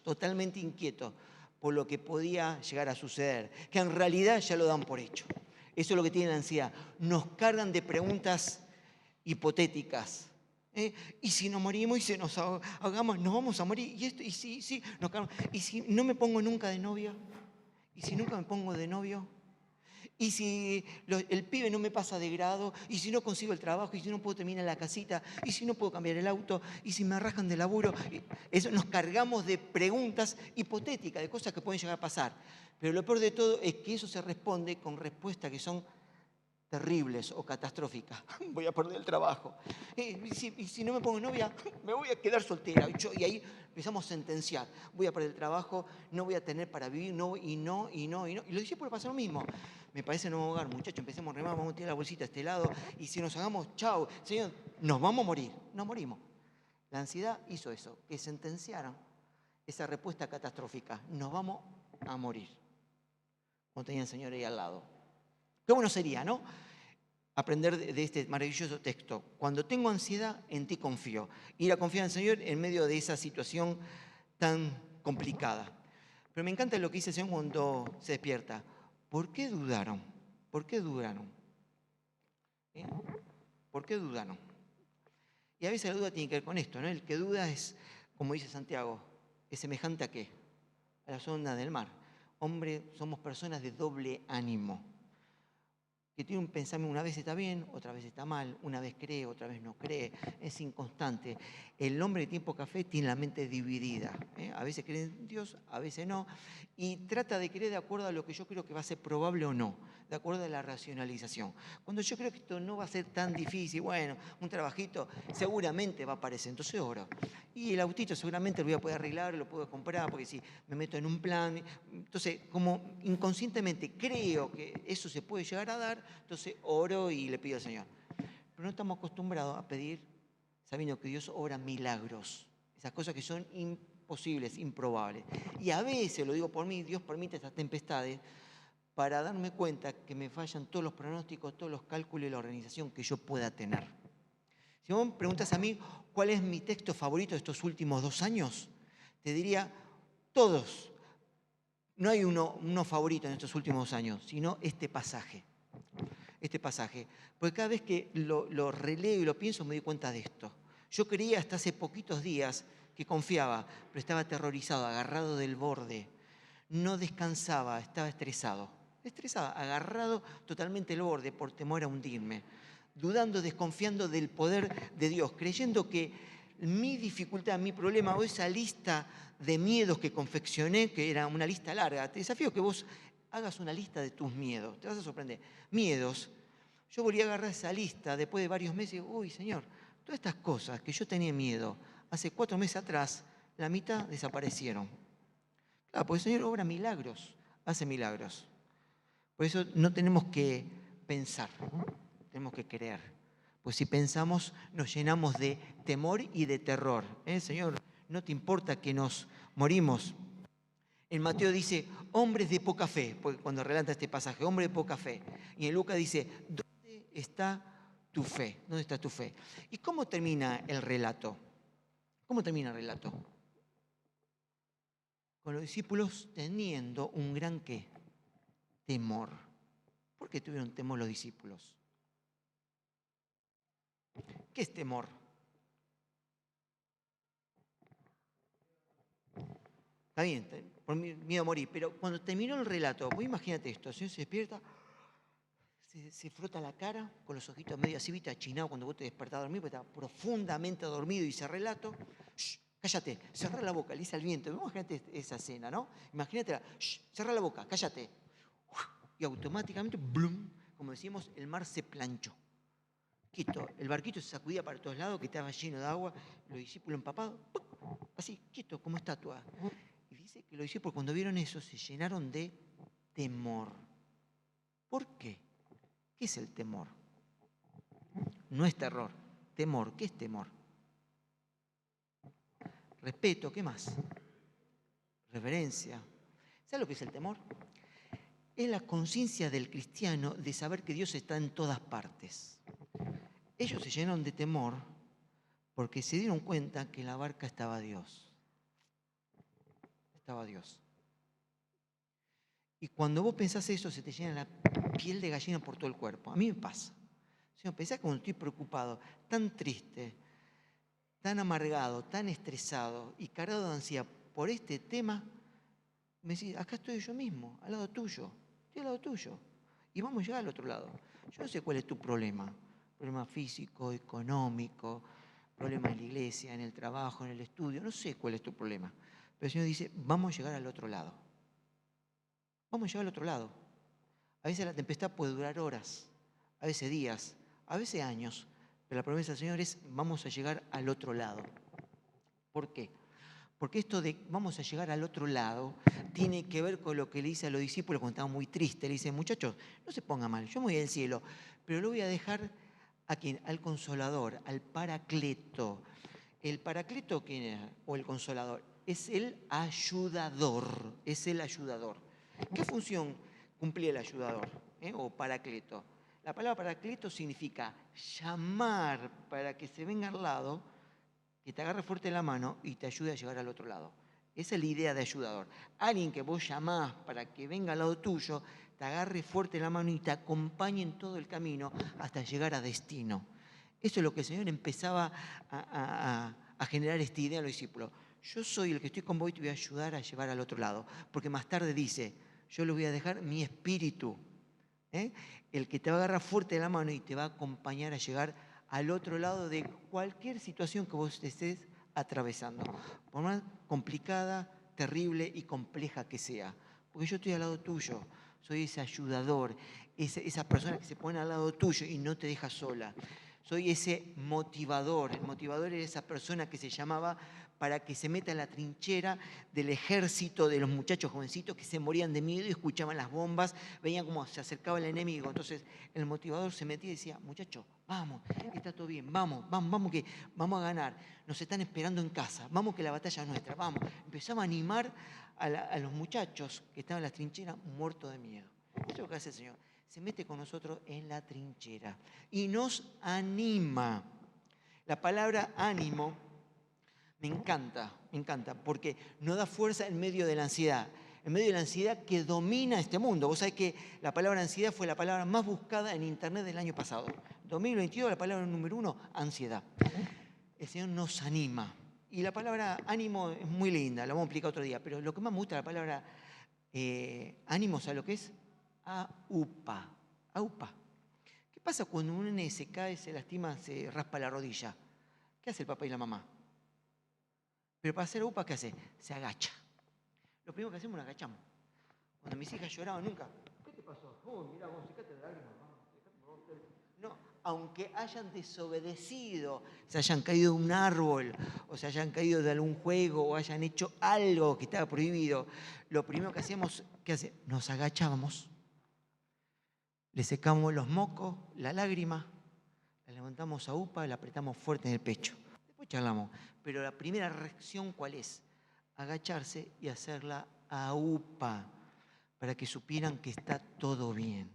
por lo que podía llegar a suceder, que en realidad ya lo dan por hecho. Eso es lo que tiene la ansiedad. Nos cargan de preguntas hipotéticas. ¿Y si nos morimos? ¿Y si nos ahogamos? ¿Nos vamos a morir? ¿Y esto? ¿Y sí? ¿Y si no me pongo nunca de novia? ¿Y si nunca me pongo de novio? ¿Y si el pibe no me pasa de grado? ¿Y si no consigo el trabajo? ¿Y si no puedo terminar la casita? ¿Y si no puedo cambiar el auto? ¿Y si me rajan de laburo? Eso nos cargamos de preguntas hipotéticas, de cosas que pueden llegar a pasar. Pero lo peor de todo es que eso se responde con respuestas que son terribles o catastróficas. Voy a perder el trabajo. ¿Y si no me pongo novia? Me voy a quedar soltera. Y ahí empezamos a sentenciar. Voy a perder el trabajo, no voy a tener para vivir, y los discípulos pasan lo mismo. Me parece no hogar, muchachos, empecemos a remar, vamos a tirar la bolsita a este lado, y si nos hagamos, chao, Señor, nos vamos a morir. Nos morimos. La ansiedad hizo eso, que sentenciaran esa respuesta catastrófica. Nos vamos a morir. Cuando tenía el Señor ahí al lado. Qué bueno sería, ¿no? Aprender de este maravilloso texto. Cuando tengo ansiedad, en ti confío. Ir a confiar en el Señor en medio de esa situación tan complicada. Pero me encanta lo que dice el Señor cuando se despierta. ¿Por qué dudaron? ¿Por qué dudaron? ¿Por qué dudaron? Y a veces la duda tiene que ver con esto, ¿no? El que duda es, como dice Santiago, ¿es semejante a qué? A las ondas del mar. Hombre, somos personas de doble ánimo. Que tiene un pensamiento, una vez está bien, otra vez está mal, una vez cree, otra vez no cree, es inconstante. El hombre de tiempo café tiene la mente dividida, a veces cree en Dios, a veces no, y trata de creer de acuerdo a lo que yo creo que va a ser probable o no, de acuerdo a la racionalización. Cuando yo creo que esto no va a ser tan difícil, bueno, un trabajito seguramente va a aparecer, entonces oro. Y el autito seguramente lo voy a poder arreglar, lo puedo comprar, porque si me meto en un plan, entonces como inconscientemente creo que eso se puede llegar a dar, entonces oro y le pido al Señor. Pero no estamos acostumbrados a pedir sabiendo que Dios obra milagros. Esas cosas que son imposibles, improbables. Y a veces, lo digo por mí, Dios permite estas tempestades para darme cuenta que me fallan todos los pronósticos, todos los cálculos y la organización que yo pueda tener. Si vos me preguntas a mí cuál es mi texto favorito de estos últimos 2 años, te diría todos. No hay uno favorito en estos últimos 2 años, sino este pasaje. Este pasaje. Porque cada vez que lo releo y lo pienso me doy cuenta de esto. Yo creía hasta hace poquitos días que confiaba, pero estaba aterrorizado, agarrado del borde. No descansaba, estaba estresado. Agarrado totalmente del borde por temor a hundirme. Dudando, desconfiando del poder de Dios, creyendo que mi dificultad, mi problema o esa lista de miedos que confeccioné, que era una lista larga, te desafío que vos hagas una lista de tus miedos, te vas a sorprender. Miedos, yo volví a agarrar esa lista después de varios meses y digo, uy, Señor, todas estas cosas que yo tenía miedo, hace 4 meses atrás, la mitad desaparecieron. Claro, porque el Señor obra milagros, hace milagros. Por eso no tenemos que pensar, tenemos que creer. Pues si pensamos, nos llenamos de temor y de terror. Señor, no te importa que nos morimos. En Mateo dice, hombres de poca fe, porque cuando relata este pasaje, hombre de poca fe. Y en Lucas dice, ¿dónde está tu fe? ¿Dónde está tu fe? ¿Y cómo termina el relato? ¿Cómo termina el relato? Con los discípulos teniendo un gran ¿qué? Temor. ¿Por qué tuvieron temor los discípulos? ¿Qué es temor? Está bien, por miedo a morir, pero cuando terminó el relato, vos imagínate esto, el Señor se despierta, se frota la cara con los ojitos medio así, viste, achinado cuando vos te despertás a dormir, porque estaba profundamente dormido y dice relato, cállate, cerrá la boca, le dice al viento, imagínate esa escena, ¿no? Imagínate, cerrá la boca, cállate. Y automáticamente, blum, como decíamos, el mar se planchó. Quieto, el barquito se sacudía para todos lados, que estaba lleno de agua, los discípulos empapados, así, quieto, como estatua. Y dice que los discípulos cuando vieron eso se llenaron de temor. ¿Por qué? ¿Qué es el temor? No es terror, temor. ¿Qué es temor? Respeto, ¿qué más? Reverencia. ¿Sabes lo que es el temor? Es la conciencia del cristiano de saber que Dios está en todas partes. Ellos se llenaron de temor porque se dieron cuenta que en la barca estaba Dios. Estaba Dios. Y cuando vos pensás eso, se te llena la piel de gallina por todo el cuerpo. A mí me pasa. Señor, pensás que cuando estoy preocupado, tan triste, tan amargado, tan estresado y cargado de ansiedad por este tema, me decís, acá estoy yo mismo, al lado tuyo. Estoy al lado tuyo. Y vamos a llegar al otro lado. Yo no sé cuál es tu problema. Problema físico, económico, problema en la iglesia, en el trabajo, en el estudio. No sé cuál es tu problema. Pero el Señor dice, vamos a llegar al otro lado. Vamos a llegar al otro lado. A veces la tempestad puede durar horas, a veces días, a veces años. Pero la promesa del Señor es, vamos a llegar al otro lado. ¿Por qué? Porque esto de vamos a llegar al otro lado tiene que ver con lo que le dice a los discípulos cuando estaban muy tristes. Le dice, muchachos, no se pongan mal, yo me voy al cielo, pero lo voy a dejar ¿a quién? Al Consolador, al Paracleto. ¿El Paracleto quién es? ¿O el Consolador? Es el ayudador, es el ayudador. ¿Qué función cumplía el ayudador? O Paracleto. La palabra Paracleto significa llamar para que se venga al lado, que te agarre fuerte la mano y te ayude a llegar al otro lado. Esa es la idea de ayudador. Alguien que vos llamás para que venga al lado tuyo, te agarre fuerte la mano y te acompañe en todo el camino hasta llegar a destino. Eso es lo que el Señor empezaba a generar esta idea a los discípulos. Yo soy el que estoy con vos y te voy a ayudar a llevar al otro lado. Porque más tarde dice, yo les voy a dejar mi espíritu. El que te va a agarrar fuerte la mano y te va a acompañar a llegar al otro lado de cualquier situación que vos estés atravesando. Por más complicada, terrible y compleja que sea. Porque yo estoy al lado tuyo. Soy ese ayudador, esa persona que se pone al lado tuyo y no te deja sola. Soy ese motivador. El motivador era esa persona que se llamaba para que se meta en la trinchera del ejército de los muchachos jovencitos que se morían de miedo y escuchaban las bombas, veían cómo se acercaba el enemigo. Entonces el motivador se metía y decía, muchachos, vamos, está todo bien, vamos, que vamos a ganar. Nos están esperando en casa, vamos que la batalla es nuestra, vamos. Empezaba a animar a los muchachos que estaban en las trincheras muertos de miedo. Eso es lo que hace el Señor. Se mete con nosotros en la trinchera y nos anima. La palabra ánimo me encanta, porque nos da fuerza en medio de la ansiedad. En medio de la ansiedad que domina este mundo. Vos sabés que la palabra ansiedad fue la palabra más buscada en internet del año pasado. 2022, la palabra número 1, ansiedad. El Señor nos anima. Y la palabra ánimo es muy linda, la vamos a explicar otro día. Pero lo que más me gusta de la palabra ánimo, ¿sabes lo que es? Aupa. Aupa. ¿Qué pasa cuando un nene se cae, se lastima, se raspa la rodilla? ¿Qué hace el papá y la mamá? Pero para hacer aupa, ¿qué hace? Se agacha. Lo primero que hacemos es nos agachamos. Cuando mis hijas lloraban nunca, ¿qué te pasó? Oh, mirá, vos secate la lágrima. No, aunque hayan desobedecido, se hayan caído de un árbol, o se hayan caído de algún juego, o hayan hecho algo que estaba prohibido, lo primero que hacíamos, ¿qué hace? Nos agachábamos, le secamos los mocos, la lágrima, la levantamos a upa, la apretamos fuerte en el pecho. Después charlamos. Pero la primera reacción, ¿cuál es? Agacharse y hacerla a upa, para que supieran que está todo bien.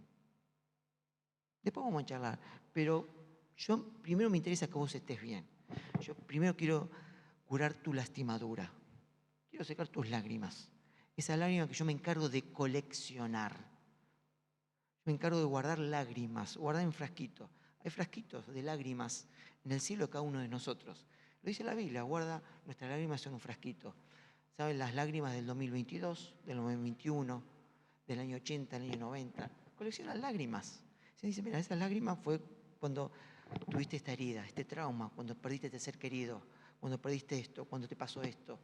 Después vamos a charlar, pero yo primero me interesa que vos estés bien. Yo primero quiero curar tu lastimadura. Quiero secar tus lágrimas. Esas lágrimas que yo me encargo de coleccionar. Yo me encargo de guardar lágrimas, guardar en frasquitos. Hay frasquitos de lágrimas en el cielo de cada uno de nosotros. Lo dice la Biblia, guarda nuestras lágrimas en un frasquito. ¿Saben? Las lágrimas del 2022, del 2021, del año 80, del año 90. Colecciona lágrimas. Se dice, mira, esas lágrimas fue cuando tuviste esta herida, este trauma, cuando perdiste este ser querido, cuando perdiste esto, cuando te pasó esto.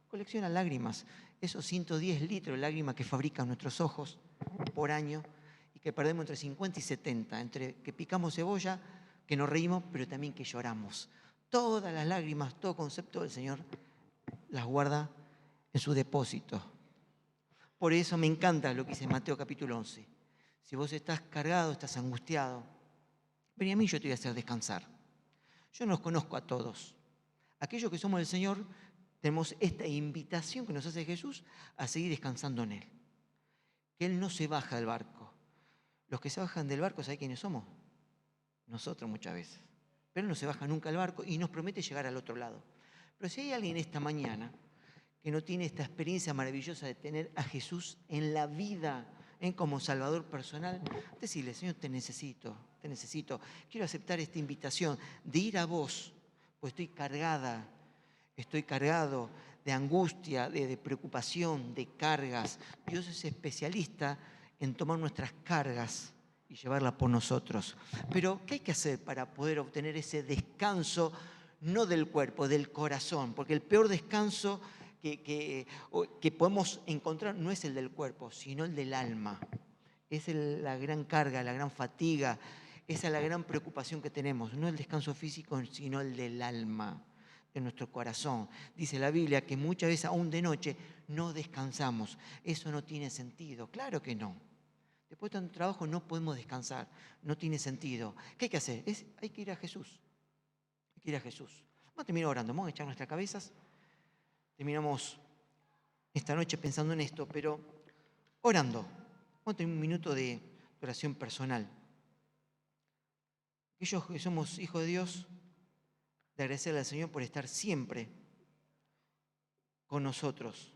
Colecciona lágrimas. Esos 110 litros de lágrimas que fabrican nuestros ojos por año y que perdemos entre 50 y 70, entre que picamos cebolla, que nos reímos, pero también que lloramos. Todas las lágrimas, todo concepto del Señor las guarda en su depósito. Por eso me encanta lo que dice Mateo capítulo 11. Si vos estás cargado, estás angustiado, vení a mí, yo te voy a hacer descansar. Yo no los conozco a todos. Aquellos que somos del Señor tenemos esta invitación que nos hace Jesús a seguir descansando en Él. Que Él no se baja del barco. Los que se bajan del barco, ¿sabés quiénes somos? Nosotros muchas veces. Pero Él no se baja nunca del barco y nos promete llegar al otro lado. Pero si hay alguien esta mañana que no tiene esta experiencia maravillosa de tener a Jesús en la vida, como Salvador personal, decirle, Señor, te necesito. Quiero aceptar esta invitación de ir a vos, pues estoy cargado de angustia, de preocupación, de cargas. Dios es especialista en tomar nuestras cargas y llevarlas por nosotros. Pero, ¿qué hay que hacer para poder obtener ese descanso, no del cuerpo, del corazón? Porque el peor descanso que podemos encontrar no es el del cuerpo, sino el del alma. Es la gran carga, la gran fatiga, esa es la gran preocupación que tenemos. No el descanso físico, sino el del alma, de nuestro corazón. Dice la Biblia que muchas veces, aún de noche, no descansamos. Eso no tiene sentido. Claro que no. Después de tanto trabajo no podemos descansar. No tiene sentido. ¿Qué hay que hacer? Hay que ir a Jesús. Hay que ir a Jesús. Vamos a terminar orando. Vamos a echar nuestras cabezas. Terminamos esta noche pensando en esto, pero orando. Vamos a tener un minuto de oración personal. Aquellos que somos hijos de Dios, de agradecerle al Señor por estar siempre con nosotros.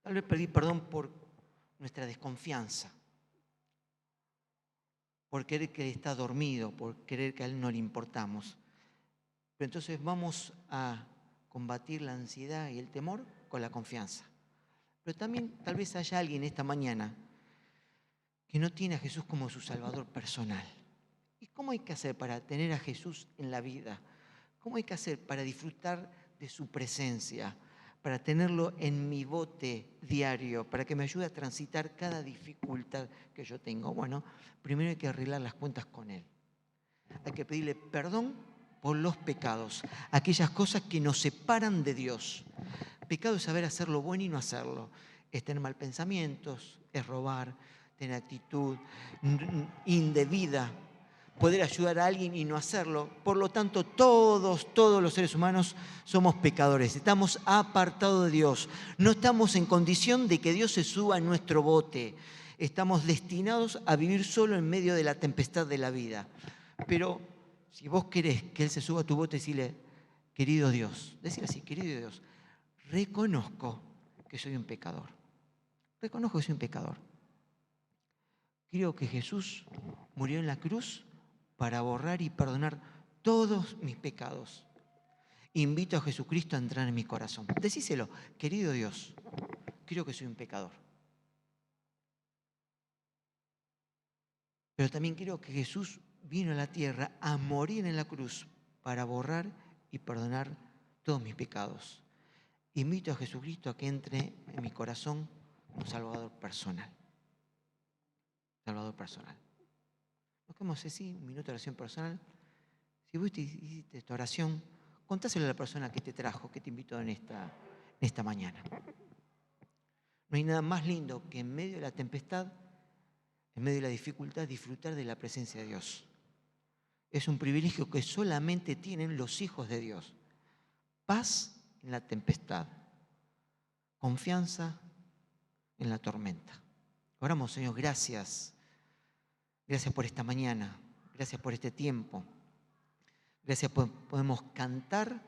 Tal vez pedir perdón por nuestra desconfianza, por creer que Él está dormido, por creer que a Él no le importamos. Pero entonces vamos a combatir la ansiedad y el temor con la confianza. Pero también tal vez haya alguien esta mañana que no tiene a Jesús como su Salvador personal. ¿Y cómo hay que hacer para tener a Jesús en la vida? ¿Cómo hay que hacer para disfrutar de su presencia? Para tenerlo en mi bote diario, para que me ayude a transitar cada dificultad que yo tengo. Bueno, primero hay que arreglar las cuentas con Él. Hay que pedirle perdón por los pecados, aquellas cosas que nos separan de Dios. Pecado es saber hacer lo bueno y no hacerlo. Es tener mal pensamientos, es robar, tener actitud indebida, poder ayudar a alguien y no hacerlo. Por lo tanto, todos los seres humanos somos pecadores. Estamos apartados de Dios. No estamos en condición de que Dios se suba a nuestro bote. Estamos destinados a vivir solo en medio de la tempestad de la vida. Pero si vos querés que Él se suba a tu bote, decile, querido Dios, decile así, querido Dios, reconozco que soy un pecador. Reconozco que soy un pecador. Creo que Jesús murió en la cruz para borrar y perdonar todos mis pecados. Invito a Jesucristo a entrar en mi corazón. Decíselo, querido Dios, creo que soy un pecador. Pero también creo que Jesús vino a la tierra a morir en la cruz para borrar y perdonar todos mis pecados. Invito a Jesucristo a que entre en mi corazón como Salvador personal. Salvador personal. Nos quedamos así, un minuto de oración personal. Si vos hiciste esta oración, contáselo a la persona que te trajo, que te invitó en esta mañana. No hay nada más lindo que en medio de la tempestad, en medio de la dificultad, disfrutar de la presencia de Dios. Es un privilegio que solamente tienen los hijos de Dios. Paz en la tempestad, confianza en la tormenta. Oramos, Señor, gracias. Gracias por esta mañana, gracias por este tiempo. Gracias por podemos cantar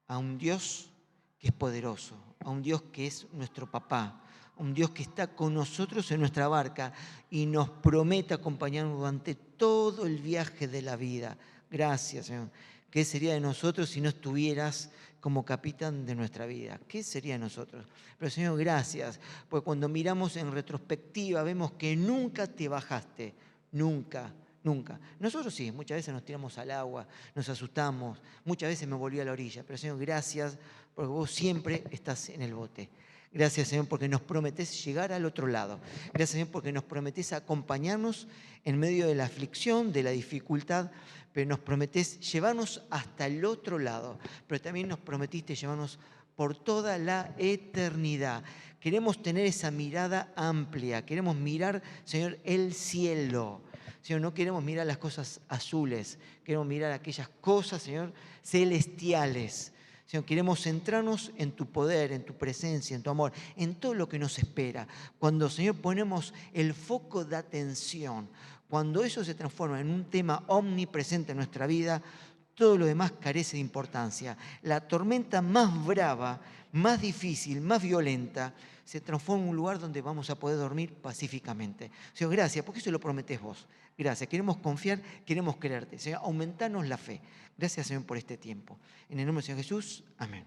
a un Dios que es poderoso, a un Dios que es nuestro papá, a un Dios que está con nosotros en nuestra barca y nos promete acompañarnos durante todo el viaje de la vida. Gracias, Señor. ¿Qué sería de nosotros si no estuvieras como capitán de nuestra vida? ¿Qué sería de nosotros? Pero, Señor, gracias, porque cuando miramos en retrospectiva vemos que nunca te bajaste, nunca. Nunca. Nosotros sí, muchas veces nos tiramos al agua, nos asustamos, muchas veces me volví a la orilla, pero Señor, gracias porque vos siempre estás en el bote. Gracias, Señor, porque nos prometés llegar al otro lado. Gracias, Señor, porque nos prometés acompañarnos en medio de la aflicción, de la dificultad, pero nos prometés llevarnos hasta el otro lado. Pero también nos prometiste llevarnos por toda la eternidad. Queremos tener esa mirada amplia, queremos mirar, Señor, el cielo. Señor, no queremos mirar las cosas azules, queremos mirar aquellas cosas, Señor, celestiales. Señor, queremos centrarnos en tu poder, en tu presencia, en tu amor, en todo lo que nos espera. Cuando, Señor, ponemos el foco de atención, cuando eso se transforma en un tema omnipresente en nuestra vida, todo lo demás carece de importancia. La tormenta más brava, más difícil, más violenta, se transforma en un lugar donde vamos a poder dormir pacíficamente. Señor, gracias, porque eso lo prometés vos. Gracias, queremos confiar, queremos creerte. Señor, aumentanos la fe. Gracias, Señor, por este tiempo. En el nombre del Señor Jesús, amén.